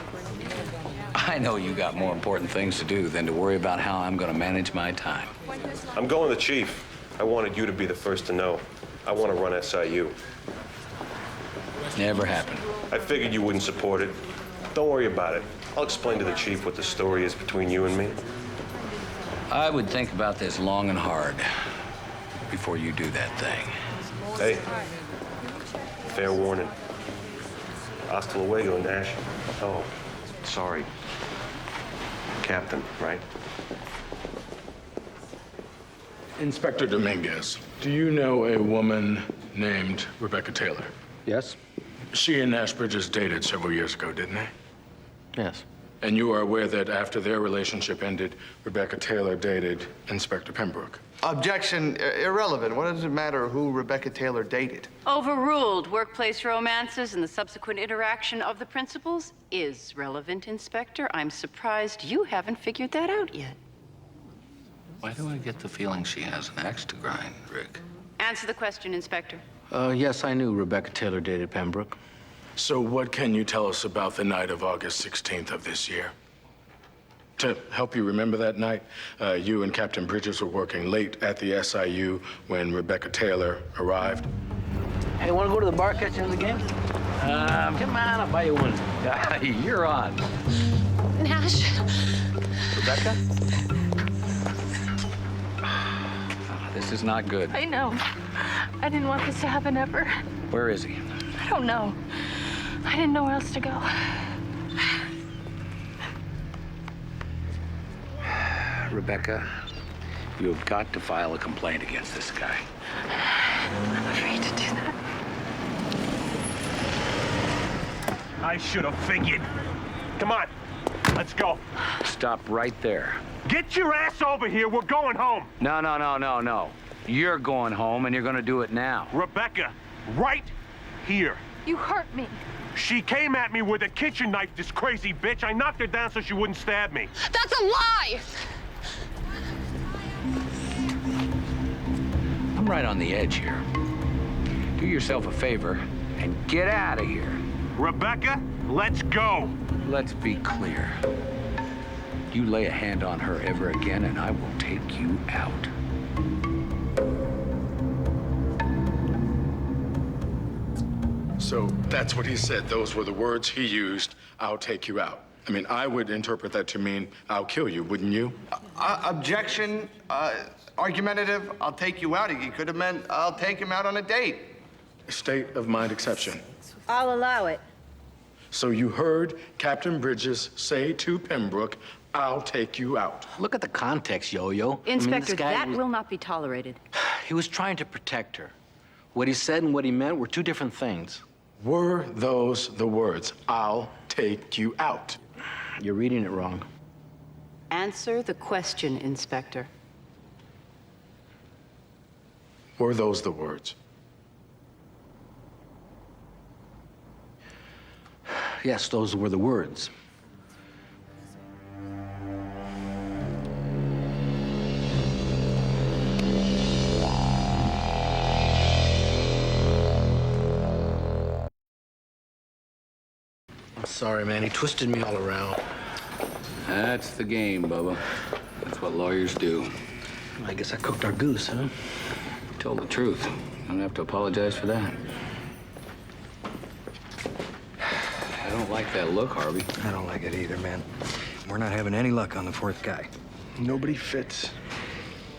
I know you got more important things to do than to worry about how I'm gonna manage my time. I'm going to the chief. I wanted you to be the first to know. I want to run SIU. Never happened. I figured you wouldn't support it. Don't worry about it. I'll explain to the chief what the story is between you and me. I would think about this long and hard before you do that thing. Hey, fair warning. Hasta luego, Nash. Oh, sorry. Captain, right? Inspector Dominguez, do you know a woman named Rebecca Taylor? Yes. She and Nash Bridges dated several years ago, didn't they? Yes. And you are aware that after their relationship ended, Rebecca Taylor dated Inspector Pembroke? Objection, irrelevant. What does it matter who Rebecca Taylor dated? Overruled. Workplace romances and the subsequent interaction of the principals is relevant, Inspector. I'm surprised you haven't figured that out yet. Why do I get the feeling she has an axe to grind, Rick? Answer the question, Inspector. Yes, I knew Rebecca Taylor dated Pembroke. So what can you tell us about the night of August 16th of this year? To help you remember that night, you and Captain Bridges were working late at the SIU when Rebecca Taylor arrived. Hey, want to go to the bar, catch another game? Come on, I'll buy you one. You're on. Nash. Rebecca? This is not good. I know. I didn't want this to happen ever. Where is he? I don't know. I didn't know where else to go. Rebecca, you have got to file a complaint against this guy. I'm afraid to do that. I should have figured. Come on, let's go. Stop right there. Get your ass over here. We're going home. No. You're going home, and you're going to do it now. Rebecca, right here. You hurt me. She came at me with a kitchen knife, this crazy bitch. I knocked her down so she wouldn't stab me. That's a lie! I'm right on the edge here. Do yourself a favor and get out of here. Rebecca, let's go. Let's be clear. You lay a hand on her ever again, and I will take you out. So that's what he said. Those were the words he used. I'll take you out. I mean, I would interpret that to mean I'll kill you, wouldn't you? Objection, argumentative, I'll take you out. He could have meant I'll take him out on a date. State of mind exception. I'll allow it. So you heard Captain Bridges say to Pembroke, I'll take you out. Look at the context, Yo-Yo. Inspector, that will not be tolerated. He was trying to protect her. What he said and what he meant were two different things. Were those the words, I'll take you out? You're reading it wrong. Answer the question, Inspector. Were those the words? Yes, those were the words. I'm sorry, man. He twisted me all around. That's the game, Bubba. That's what lawyers do. I guess I cooked our goose, huh? You told the truth. You don't have to apologize for that. I don't like that look, Harvey. I don't like it either, man. We're not having any luck on the fourth guy. Nobody fits.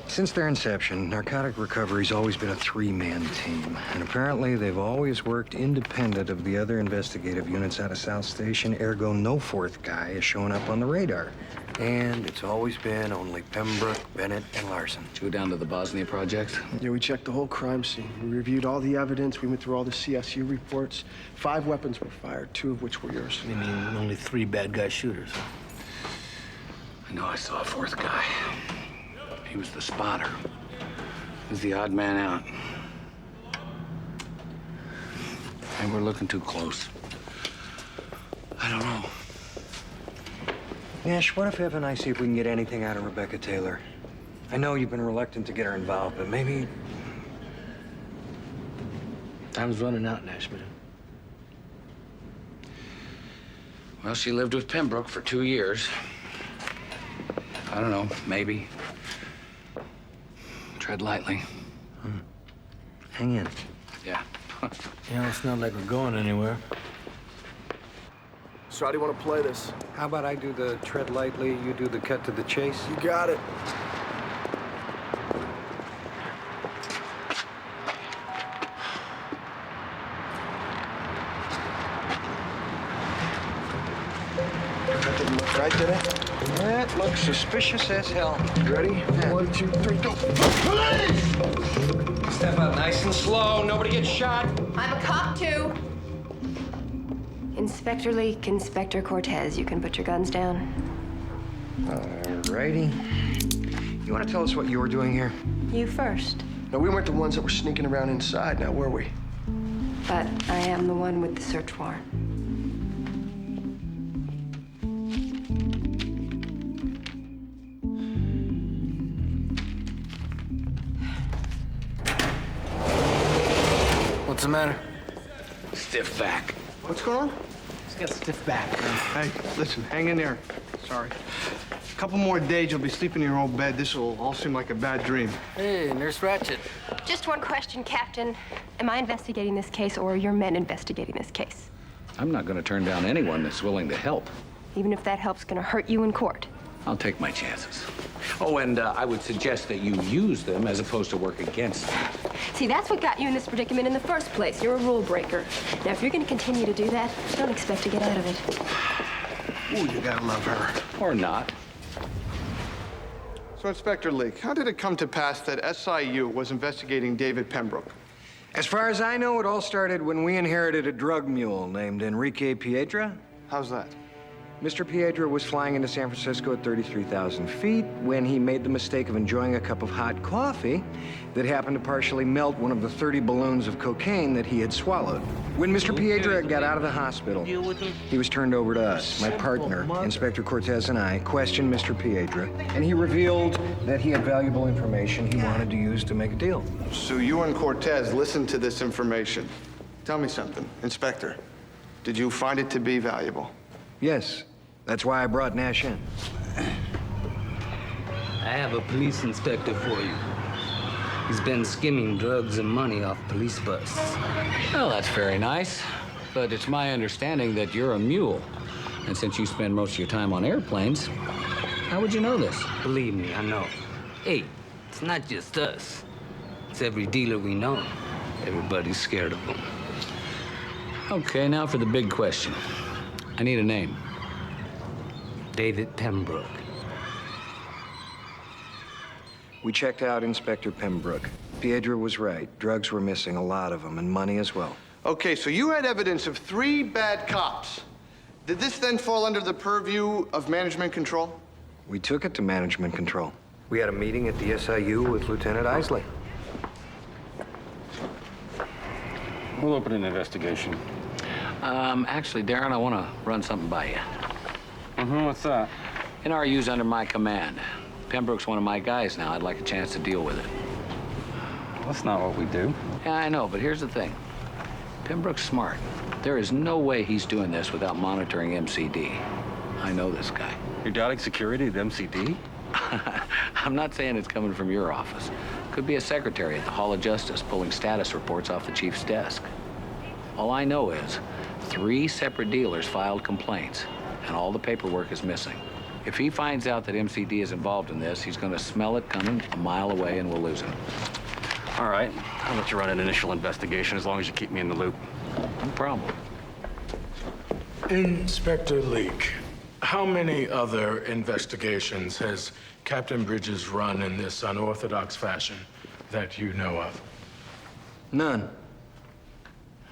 Since their inception, narcotic recovery's always been a three-man team. And apparently, they've always worked independent of the other investigative units out of South Station, ergo no fourth guy is showing up on the radar. And it's always been only Pembroke, Bennett, and Larson. Did you go down to the Bosnia project? Yeah, we checked the whole crime scene. We reviewed all the evidence. We went through all the CSU reports. 5 weapons were fired, 2 of which were yours. You mean only 3 bad guy shooters, huh? I know I saw a fourth guy. He was the spotter. He was the odd man out. And we're looking too close. I don't know. Nash, what if Ev and I see if we can get anything out of Rebecca Taylor? I know you've been reluctant to get her involved, but maybe... Time's running out, Nash, man. Well, she lived with Pembroke for 2 years. I don't know, maybe. Tread lightly. Hang in. Yeah. You know, it's not like we're going anywhere. So how do you want to play this? How about I do the tread lightly, you do the cut to the chase? You got it. That didn't look right, did it? That looks suspicious as hell. You ready? Yeah. 1, 2, 3, go. Police! Step up nice and slow. Nobody gets shot. I'm a cop, too. Inspector Leak, Inspector Cortez, you can put your guns down. All righty. You want to tell us what you were doing here? You first. No, we weren't the ones that were sneaking around inside, now were we? But I am the one with the search warrant. the matter? Stiff back. What's going on? He's got stiff back. Hey, listen, hang in there. Sorry. A couple more days, you'll be sleeping in your old bed. This will all seem like a bad dream. Hey, Nurse Ratchet. Just one question, Captain. Am I investigating this case, or are your men investigating this case? I'm not going to turn down anyone that's willing to help. Even if that help's gonna hurt you in court. I'll take my chances. Oh, and I would suggest that you use them as opposed to work against them. See, that's what got you in this predicament in the first place. You're a rule breaker. Now, if you're gonna continue to do that, don't expect to get out of it. Ooh, you gotta love her. Or not. So, Inspector Leake, how did it come to pass that SIU was investigating David Pembroke? As far as I know, it all started when we inherited a drug mule named Enrique Piedra. How's that? Mr. Piedra was flying into San Francisco at 33,000 feet when he made the mistake of enjoying a cup of hot coffee that happened to partially melt one of the 30 balloons of cocaine that he had swallowed. When Mr. Piedra got out of the hospital, he was turned over to us. My partner, Inspector Cortez, and I questioned Mr. Piedra, and he revealed that he had valuable information he wanted to use to make a deal. So you and Cortez listened to this information. Tell me something, Inspector. Did you find it to be valuable? Yes, that's why I brought Nash in. I have a police inspector for you. He's been skimming drugs and money off police busts. Well, that's very nice. But it's my understanding that you're a mule. And since you spend most of your time on airplanes, how would you know this? Believe me, I know. Hey, it's not just us. It's every dealer we know. Everybody's scared of him. Okay, now for the big question. I need a name. David Pembroke. We checked out Inspector Pembroke. Piedra was right. Drugs were missing, a lot of them, and money as well. Okay, so you had evidence of 3 bad cops. Did this then fall under the purview of management control? We took it to management control. We had a meeting at the SIU with Lieutenant Isley. We'll open an investigation. Actually, Darren, I want to run something by you. What's that? NRU's under my command. Pembroke's one of my guys now. I'd like a chance to deal with it. That's not what we do. Yeah, I know, but here's the thing. Pembroke's smart. There is no way he's doing this without monitoring MCD. I know this guy. You're doubting security at MCD? I'm not saying it's coming from your office. Could be a secretary at the Hall of Justice pulling status reports off the chief's desk. All I know is 3 separate dealers filed complaints, and all the paperwork is missing. If he finds out that MCD is involved in this, he's going to smell it coming a mile away, and we'll lose him. All right. I'll let you run an initial investigation as long as you keep me in the loop. No problem. Inspector Leake, how many other investigations has Captain Bridges run in this unorthodox fashion that you know of? None.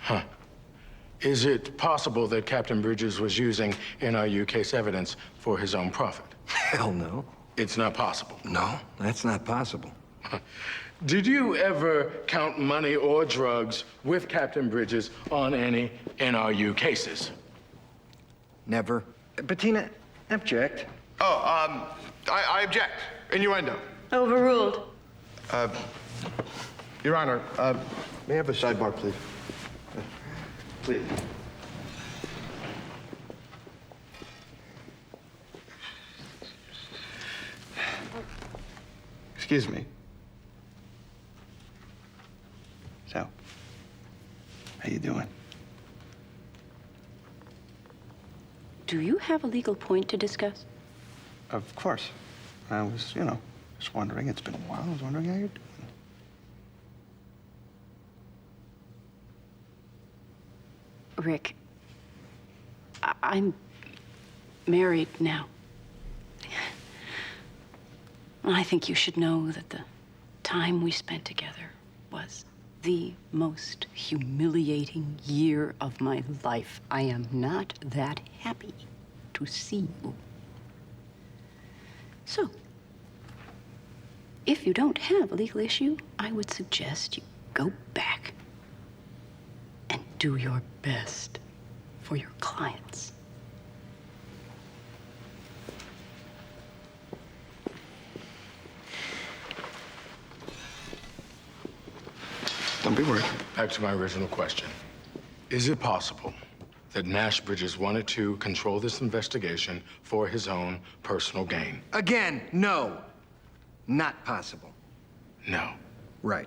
Huh. Is it possible that Captain Bridges was using NRU case evidence for his own profit? Hell no. It's not possible. No, that's not possible. Did you ever count money or drugs with Captain Bridges on any NRU cases? Never. Bettina, object. Oh, I object. Innuendo. Overruled. Your Honor, may I have a sidebar, please? Please. Excuse me. So, how you doing? Do you have a legal point to discuss? Of course. I was, just wondering. It's been a while. I was wondering how you're doing. Rick, I'm married now. I think you should know that the time we spent together was the most humiliating year of my life. I am not that happy to see you. So, if you don't have a legal issue, I would suggest you go back and do your best for your clients. The Don't be worried. Back to my original question. Is it possible that Nash Bridges wanted to control this investigation for his own personal gain? Again, no. Not possible. No. Right.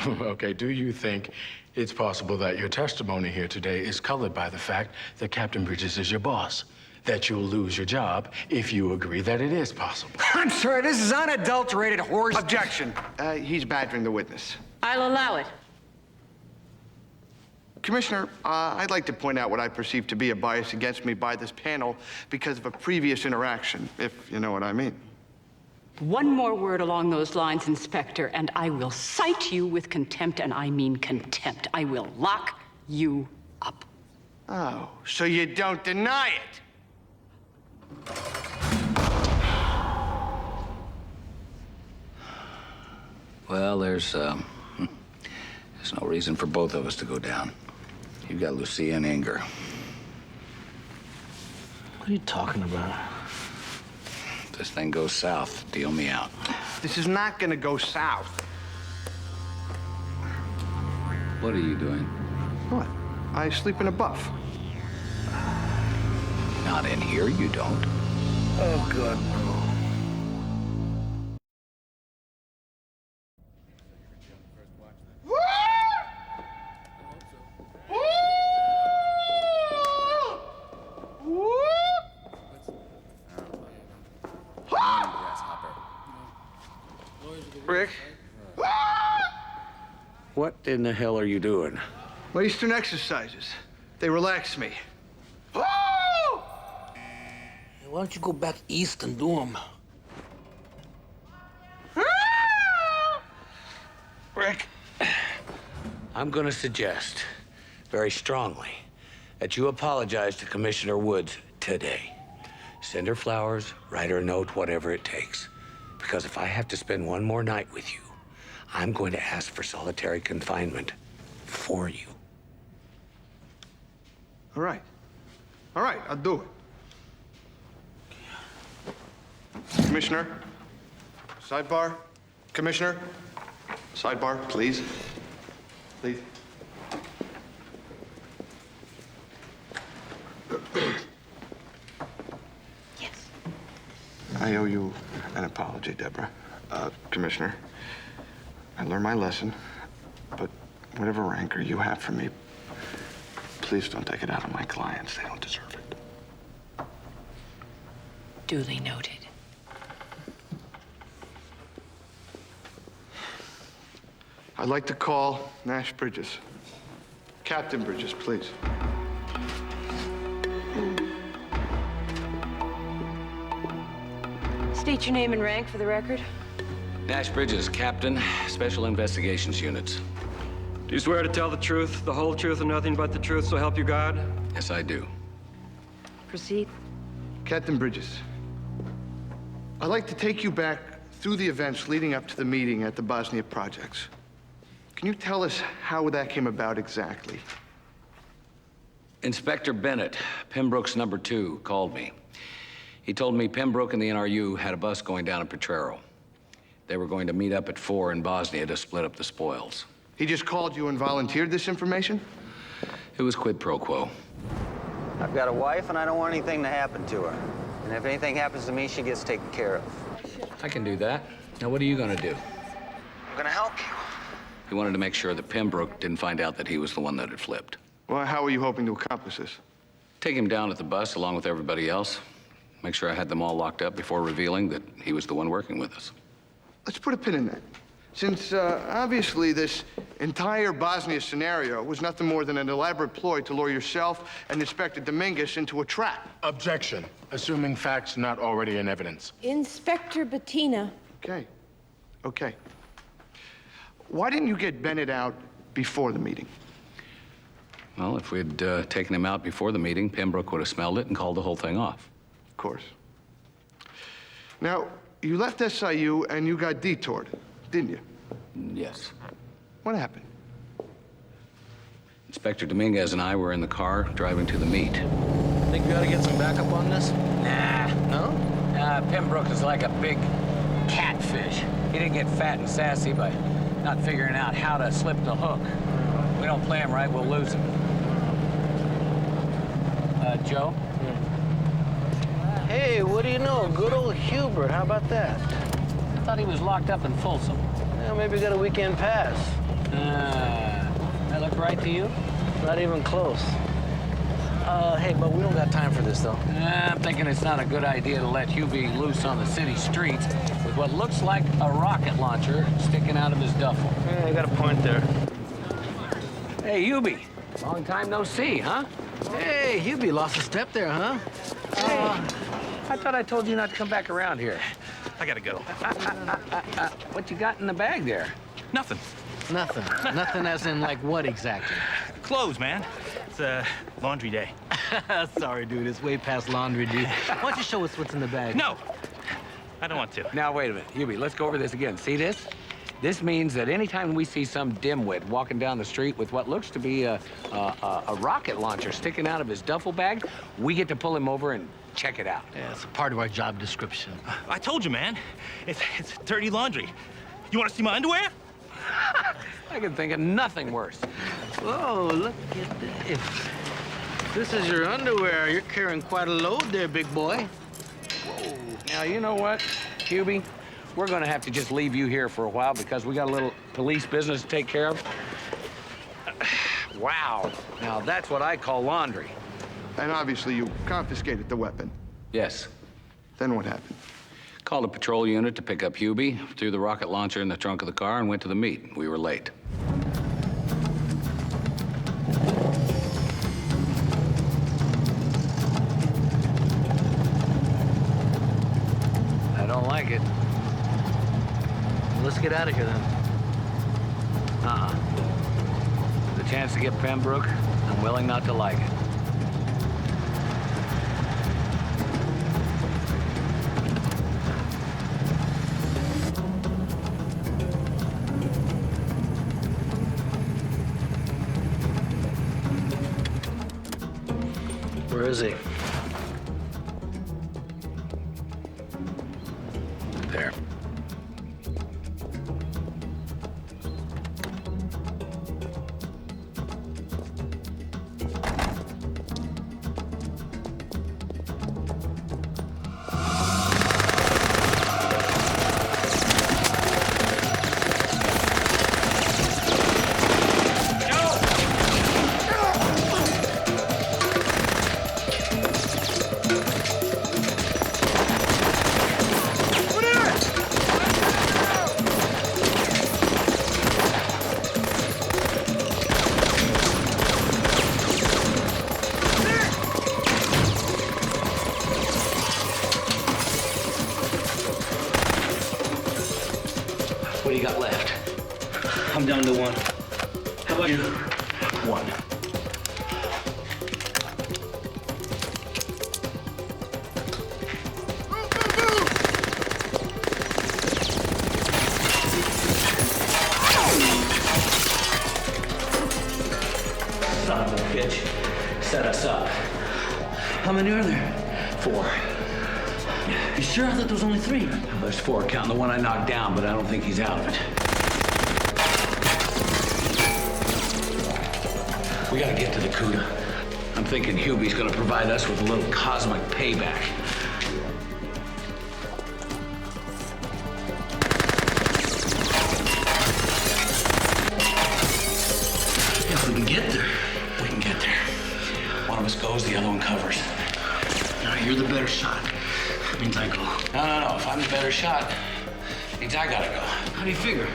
Okay, do you think it's possible that your testimony here today is colored by the fact that Captain Bridges is your boss? That you'll lose your job if you agree that it is possible? I'm sorry, this is unadulterated horse. Objection. He's badgering the witness. I'll allow it. Commissioner, I'd like to point out what I perceive to be a bias against me by this panel because of a previous interaction, if you know what I mean. One more word along those lines, Inspector, and I will cite you with contempt, and I mean contempt. I will lock you up. Oh, so you don't deny it? Well, there's no reason for both of us to go down. You've got Lucia and Inger. What are you talking about? If this thing goes south, deal me out. This is not gonna go south. What are you doing? What? I sleep in a buff. Not in here, you don't. Oh, good. Rick? What in the hell are you doing? Eastern exercises. They relax me. Why don't you go back east and do them? Rick, I'm going to suggest very strongly that you apologize to Commissioner Woods today. Send her flowers, write her a note, whatever it takes. Because if I have to spend one more night with you, I'm going to ask for solitary confinement for you. All right. All right, I'll do it. Commissioner, sidebar. Commissioner, sidebar, please. Please. Yes. I owe you an apology, Deborah. Commissioner, I learned my lesson, but whatever rancor you have for me, please don't take it out on my clients. They don't deserve it. Duly noted. I'd like to call Nash Bridges. Captain Bridges, please. State your name and rank for the record. Nash Bridges, Captain, Special Investigations Units. Do you swear to tell the truth, the whole truth, and nothing but the truth, so help you God? Yes, I do. Proceed. Captain Bridges, I'd like to take you back through the events leading up to the meeting at the Bosnia Projects. Can you tell us how that came about exactly? Inspector Bennett, Pembroke's number 2, called me. He told me Pembroke and the NRU had a bus going down to Potrero. They were going to meet up at 4 in Bosnia to split up the spoils. He just called you and volunteered this information? It was quid pro quo. I've got a wife, and I don't want anything to happen to her. And if anything happens to me, she gets taken care of. I can do that. Now, what are you gonna do? I'm gonna help you. He wanted to make sure that Pembroke didn't find out that he was the one that had flipped. Well, how are you hoping to accomplish this? Take him down at the bus along with everybody else. Make sure I had them all locked up before revealing that he was the one working with us. Let's put a pin in that. Since, obviously, this entire Bosnia scenario was nothing more than an elaborate ploy to lure yourself and Inspector Dominguez into a trap. Objection. Assuming facts not already in evidence. Inspector Bettina. Okay. Okay. Why didn't you get Bennett out before the meeting? Well, if we'd taken him out before the meeting, Pembroke would have smelled it and called the whole thing off. Of course. Now, you left SIU and you got detoured, didn't you? Yes. What happened? Inspector Dominguez and I were in the car driving to the meet. Think we ought to get some backup on this? Nah. No? Pembroke is like a big catfish. He didn't get fat and sassy by not figuring out how to slip the hook. we don't play him right, we'll lose him. Joe? Hey, what do you know? Good old Hubert. How about that? I thought he was locked up in Folsom. Yeah, maybe got a weekend pass. That look right to you? Not even close. Hey, but we don't got time for this, though. I'm thinking it's not a good idea to let Hubie loose on the city streets with what looks like a rocket launcher sticking out of his duffel. Yeah, you got a point there. Hey, Hubie. Long time no see, huh? Hey, Hubie lost a step there, huh? Hey, I thought I told you not to come back around here. I gotta go. What you got in the bag there? Nothing. Nothing. Nothing as in, like, what exactly? Clothes, man. It's laundry day. Sorry, dude. It's way past laundry, dude. Why don't you show us what's in the bag? No. I don't want to. Now, wait a minute. Hubie, let's go over this again. See this? This means that anytime we see some dimwit walking down the street with what looks to be a rocket launcher sticking out of his duffel bag, we get to pull him over and check it out. Yeah, it's a part of our job description. I told you, man. It's dirty laundry. You want to see my underwear? I can think of nothing worse. Whoa, look at this. This is your underwear. You're carrying quite a load there, big boy. Whoa. Now, you know what, Hubie? We're gonna have to just leave you here for a while because we got a little police business to take care of. Wow. Now, that's what I call laundry. And obviously you confiscated the weapon. Yes. Then what happened? Called a patrol unit to pick up Hubie, threw the rocket launcher in the trunk of the car, and went to the meet. We were late. I don't like it. Let's get out of here, then. The chance to get Pembroke, I'm willing not to like it. Where is he? There. What do you got left? I'm down to one. How about you? One. Son of a bitch. Set us up. How many are there? 4. You sure? I thought there was only 3. Well, there's 4, counting the one I knocked down, but I don't think he's out of it. We gotta get to the CUDA. I'm thinking Hubie's gonna provide us with a little cosmic payback. If we can get there. We can get there. One of us goes, the other one covers. Now, you're the better shot. That means I go. No. If I'm the better shot, it means I gotta go. How do you figure?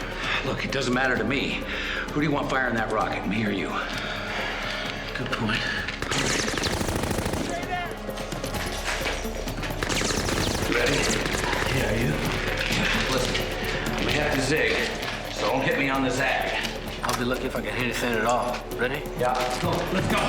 Look, it doesn't matter to me. Who do you want firing that rocket, me or you? Good point. Ready? Yeah, you? Listen, I'm gonna have to zig, so don't hit me on the zag. I'll be lucky if I can hit anything at all. Ready? Yeah, let's go. Let's go.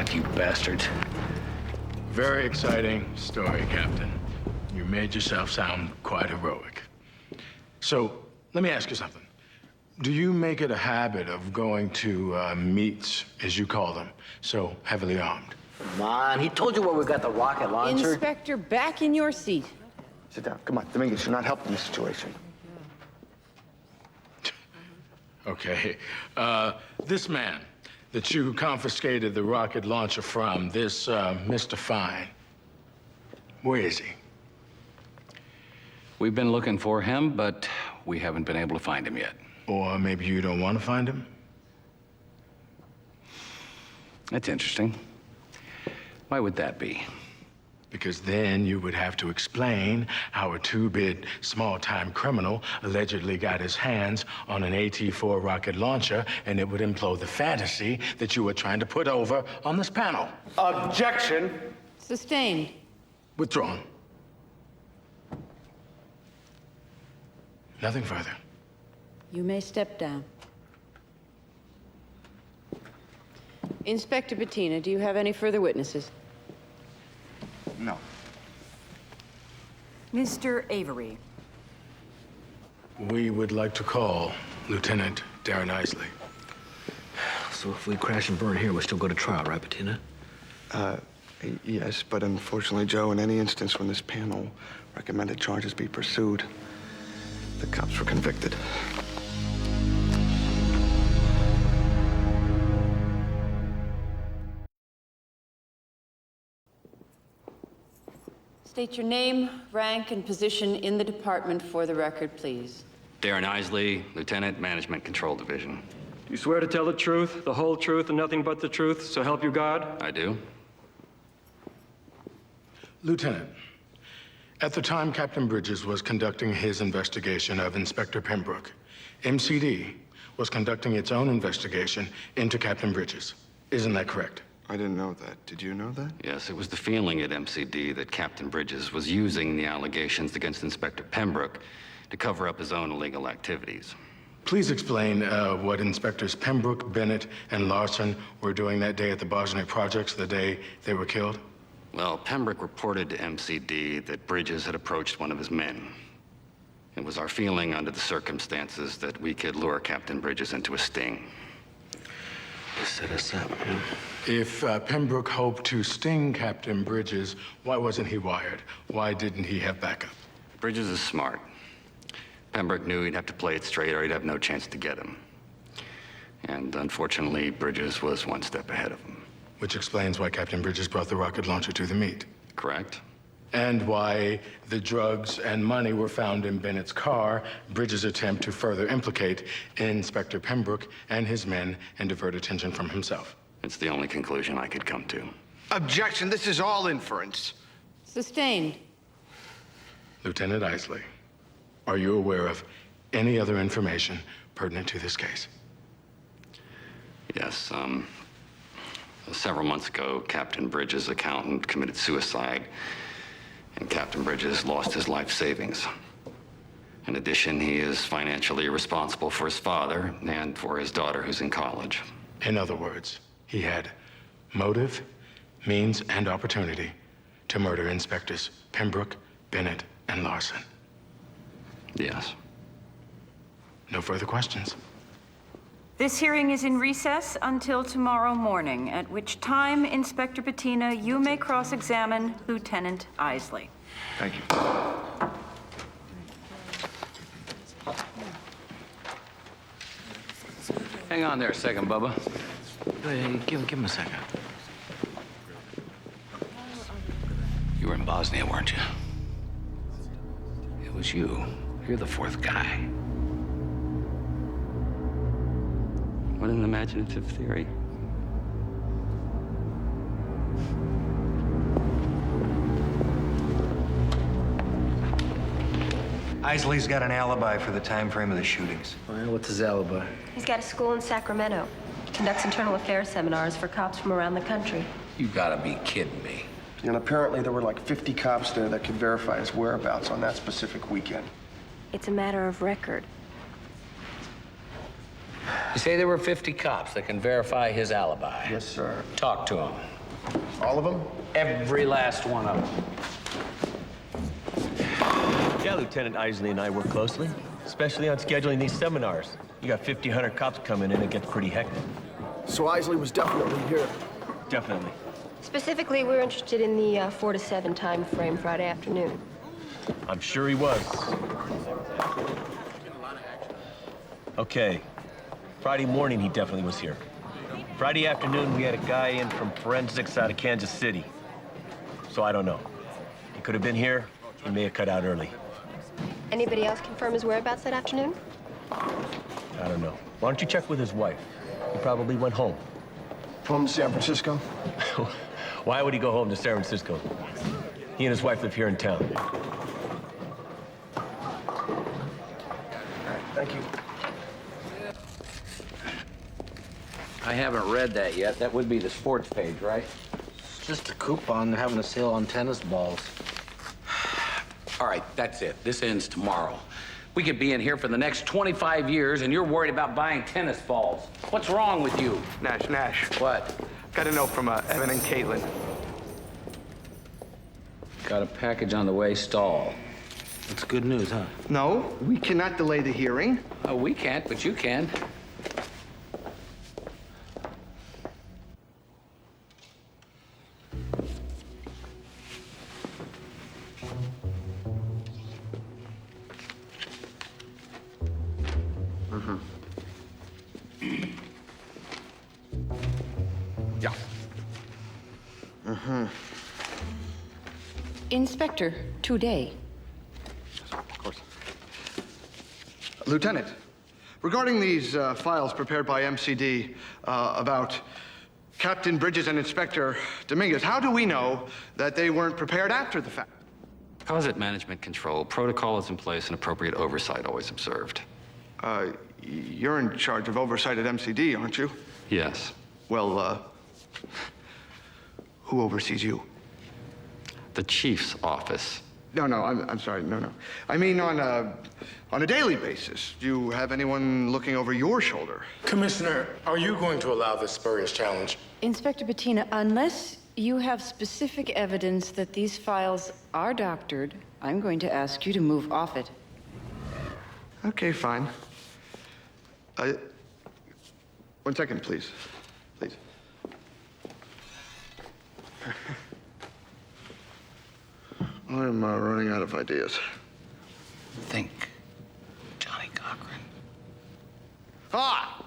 back, you bastards. Very exciting story, Captain. You made yourself sound quite heroic. So, let me ask you something. Do you make it a habit of going to meets, as you call them, so heavily armed? Come on, he told you where we got the rocket launcher. Inspector, back in your seat. Sit down. Come on, Dominguez, you're not helping the situation. Okay. This man that you confiscated the rocket launcher from, this Mr. Fine, where is he? We've been looking for him, but we haven't been able to find him yet. Or maybe you don't want to find him? That's interesting. Why would that be? Because then you would have to explain how a two-bit, small-time criminal allegedly got his hands on an AT-4 rocket launcher, and it would implode the fantasy that you were trying to put over on this panel. Objection. Sustained. Withdrawn. Nothing further. You may step down. Inspector Bettina, do you have any further witnesses? No. Mr. Avery. We would like to call Lieutenant Darren Isley. So if we crash and burn here, we'll still go to trial, right, Bettina? Yes, but unfortunately, Joe, in any instance when this panel recommended charges be pursued, the cops were convicted. State your name, rank, and position in the department for the record, please. Darren Isley, Lieutenant, Management Control Division. Do you swear to tell the truth, the whole truth, and nothing but the truth, so help you God? I do. Lieutenant, at the time Captain Bridges was conducting his investigation of Inspector Pembroke, MCD was conducting its own investigation into Captain Bridges. Isn't that correct? I didn't know that. Did you know that? Yes, it was the feeling at MCD that Captain Bridges was using the allegations against Inspector Pembroke to cover up his own illegal activities. Please explain what Inspectors Pembroke, Bennett, and Larson were doing that day at the Bosniak Projects, the day they were killed. Well, Pembroke reported to MCD that Bridges had approached one of his men. It was our feeling under the circumstances that we could lure Captain Bridges into a sting. To set us up, yeah. If Pembroke hoped to sting Captain Bridges, why wasn't he wired? Why didn't he have backup? Bridges is smart. Pembroke knew he'd have to play it straight or he'd have no chance to get him. And unfortunately, Bridges was one step ahead of him. Which explains why Captain Bridges brought the rocket launcher to the meet. Correct. And why the drugs and money were found in Bennett's car, Bridges' attempt to further implicate Inspector Pembroke and his men and divert attention from himself. It's the only conclusion I could come to. Objection. This is all inference. Sustained. Lieutenant Isley, are you aware of any other information pertinent to this case? Yes, several months ago, Captain Bridges' accountant committed suicide, and Captain Bridges lost his life savings. In addition, he is financially responsible for his father and for his daughter who's in college. In other words, he had motive, means, and opportunity to murder Inspectors Pembroke, Bennett, and Larson. Yes. No further questions. This hearing is in recess until tomorrow morning, at which time, Inspector Bettina, you may cross-examine Lieutenant Isley. Thank you. Hang on there a second, Bubba. Hey, give him a second. You were in Bosnia, weren't you? It was you. You're the fourth guy. What an imaginative theory. Isley's got an alibi for the time frame of the shootings. Well, what's his alibi? He's got a school in Sacramento. Conducts internal affairs seminars for cops from around the country. You gotta be kidding me. And apparently there were like 50 cops there that could verify his whereabouts on that specific weekend. It's a matter of record. You say there were 50 cops that can verify his alibi. Yes, sir. Talk to him. All of them? Every last one of them. Yeah, Lieutenant Isley and I work closely, especially on scheduling these seminars. You got 50, 100 cops coming in, it gets pretty hectic. So Isley was definitely here. Definitely. Specifically, we're interested in the 4 to 7 time frame Friday afternoon. I'm sure he was. Okay. Friday morning, he definitely was here. Friday afternoon, we had a guy in from forensics out of Kansas City. So I don't know. He could have been here. He may have cut out early. Anybody else confirm his whereabouts that afternoon? I don't know. Why don't you check with his wife? He probably went home. Home to San Francisco? Why would he go home to San Francisco? He and his wife live here in town. Thank you. I haven't read that yet. That would be the sports page, right? It's just a coupon. They're having a sale on tennis balls. All right, that's it. This ends tomorrow. We could be in here for the next 25 years, and you're worried about buying tennis balls. What's wrong with you? Nash. What? Got a note from Evan and Caitlin. Got a package on the way, stall. That's good news, huh? No, we cannot delay the hearing. Oh, we can't, but you can. Yeah. Inspector, today. Of course. Lieutenant, regarding these files prepared by MCD about Captain Bridges and Inspector Dominguez, how do we know that they weren't prepared after the fact? Because at management control, protocol is in place and appropriate oversight always observed. You're in charge of oversight at MCD, aren't you? Yes. Well, who oversees you? The chief's office. No, I'm sorry, no. I mean on a daily basis. Do you have anyone looking over your shoulder? Commissioner, are you going to allow this spurious challenge? Inspector Bettina, unless you have specific evidence that these files are doctored, I'm going to ask you to move off it. Okay, fine. 1 second, please. Please. I'm running out of ideas. Think, Johnny Cochran. Ah!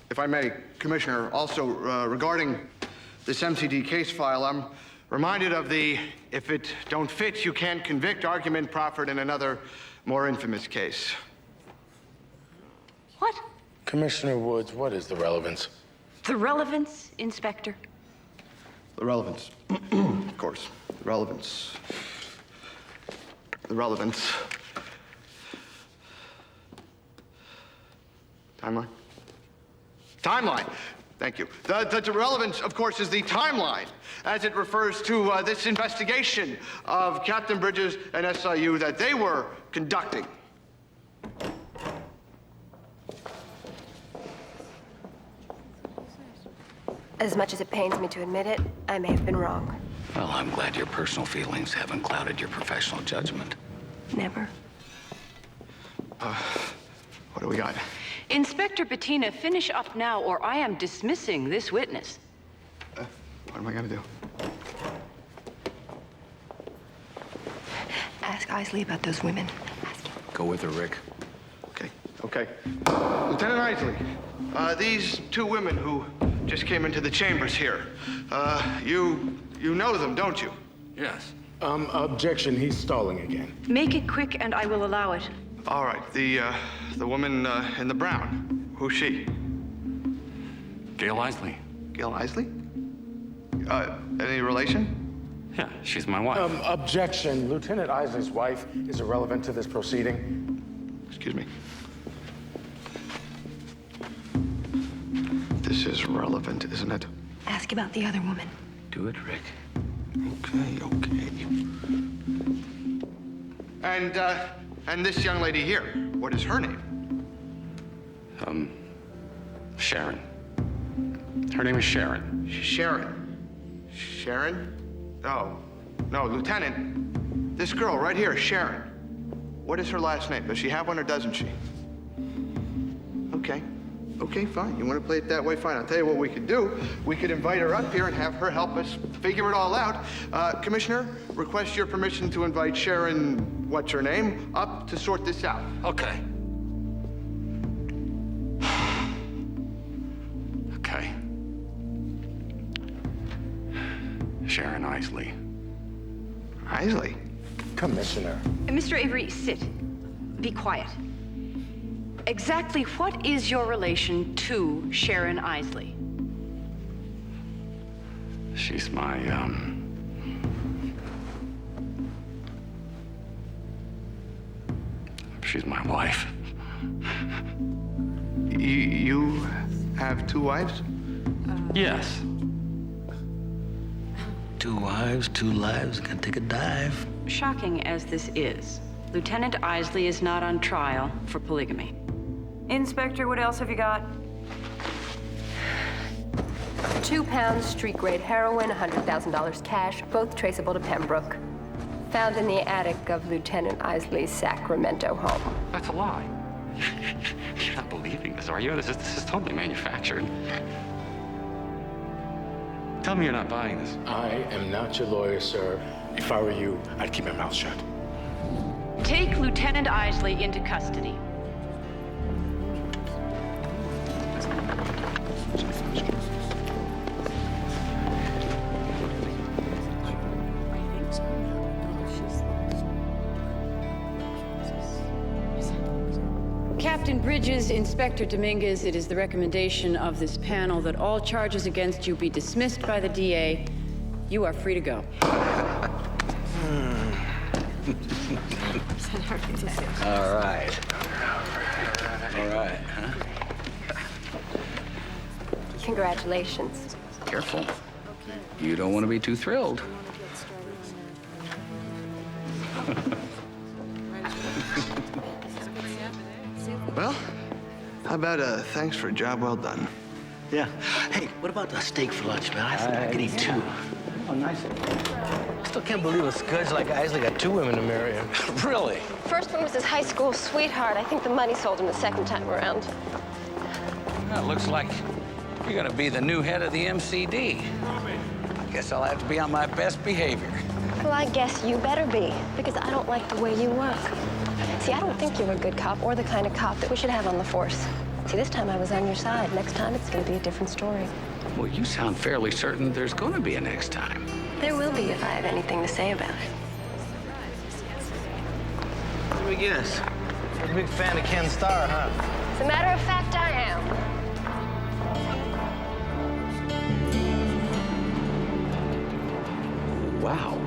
If I may, Commissioner, also regarding this MCD case file, I'm reminded of the if it don't fit, you can't convict argument proffered in another more infamous case. What? Commissioner Woods, what is the relevance? The relevance, Inspector? The relevance. Of course. The relevance. The relevance. Timeline? Timeline! Thank you. The relevance, of course, is the timeline as it refers to this investigation of Captain Bridges and SIU that they were conducting. As much as it pains me to admit it, I may have been wrong. Well, I'm glad your personal feelings haven't clouded your professional judgment. Never. What do we got? Inspector Bettina, finish up now, or I am dismissing this witness. What am I gonna do? Ask Isley about those women. Go with her, Rick. Okay. Lieutenant Isley, these two women who just came into the chambers here, you know them, don't you? Yes. Objection, he's stalling again. Make it quick and I will allow it. All right, the woman in the brown, who's she? Gail Isley. Gail Isley? Any relation? Yeah, she's my wife. Objection, Lieutenant Isley's wife is irrelevant to this proceeding. Excuse me. This is relevant, isn't it? Ask about the other woman. Do it, Rick. Okay. And this young lady here, what is her name? Sharon. Her name is Sharon. Sharon. Sharon? Oh, no, Lieutenant. This girl right here, Sharon. What is her last name? Does she have one or doesn't she? Okay. Okay, fine. You want to play it that way? Fine. I'll tell you what we could do. We could invite her up here and have her help us figure it all out. Commissioner, request your permission to invite Sharon, what's her name, up to sort this out. Okay. Okay. Sharon Isley. Isley? Commissioner. Mr. Avery, sit. Be quiet. Exactly what is your relation to Sharon Isley? She's my, she's my wife. You have two wives? Yes. 2 wives, 2 lives, gonna take a dive. Shocking as this is, Lieutenant Isley is not on trial for polygamy. Inspector, what else have you got? 2 pounds street-grade heroin, $100,000 cash, both traceable to Pembroke. Found in the attic of Lieutenant Isley's Sacramento home. That's a lie. You're not believing this, are you? This is totally manufactured. Tell me you're not buying this. I am not your lawyer, sir. If I were you, I'd keep my mouth shut. Take Lieutenant Isley into custody. Captain Bridges, Inspector Dominguez, it is the recommendation of this panel that all charges against you be dismissed by the DA. You are free to go. All right. All right, huh? Congratulations. Careful. You don't want to be too thrilled. Well, how about thanks for a job well done? Yeah. Hey, what about the steak for lunch, man? I think I could eat 2. Oh, nice. Still can't believe a scudge like Isley got 2 women to marry him. Really? First one was his high school sweetheart. I think the money sold him the second time around. Well, it looks like you're gonna be the new head of the MCD. I guess I'll have to be on my best behavior. Well, I guess you better be, because I don't like the way you work. See, I don't think you're a good cop or the kind of cop that we should have on the force. See, this time I was on your side. Next time, it's going to be a different story. Well, you sound fairly certain there's gonna be a next time. There will be if I have anything to say about it. Let me guess. You're a big fan of Ken Starr, huh? As a matter of fact, I am. Wow.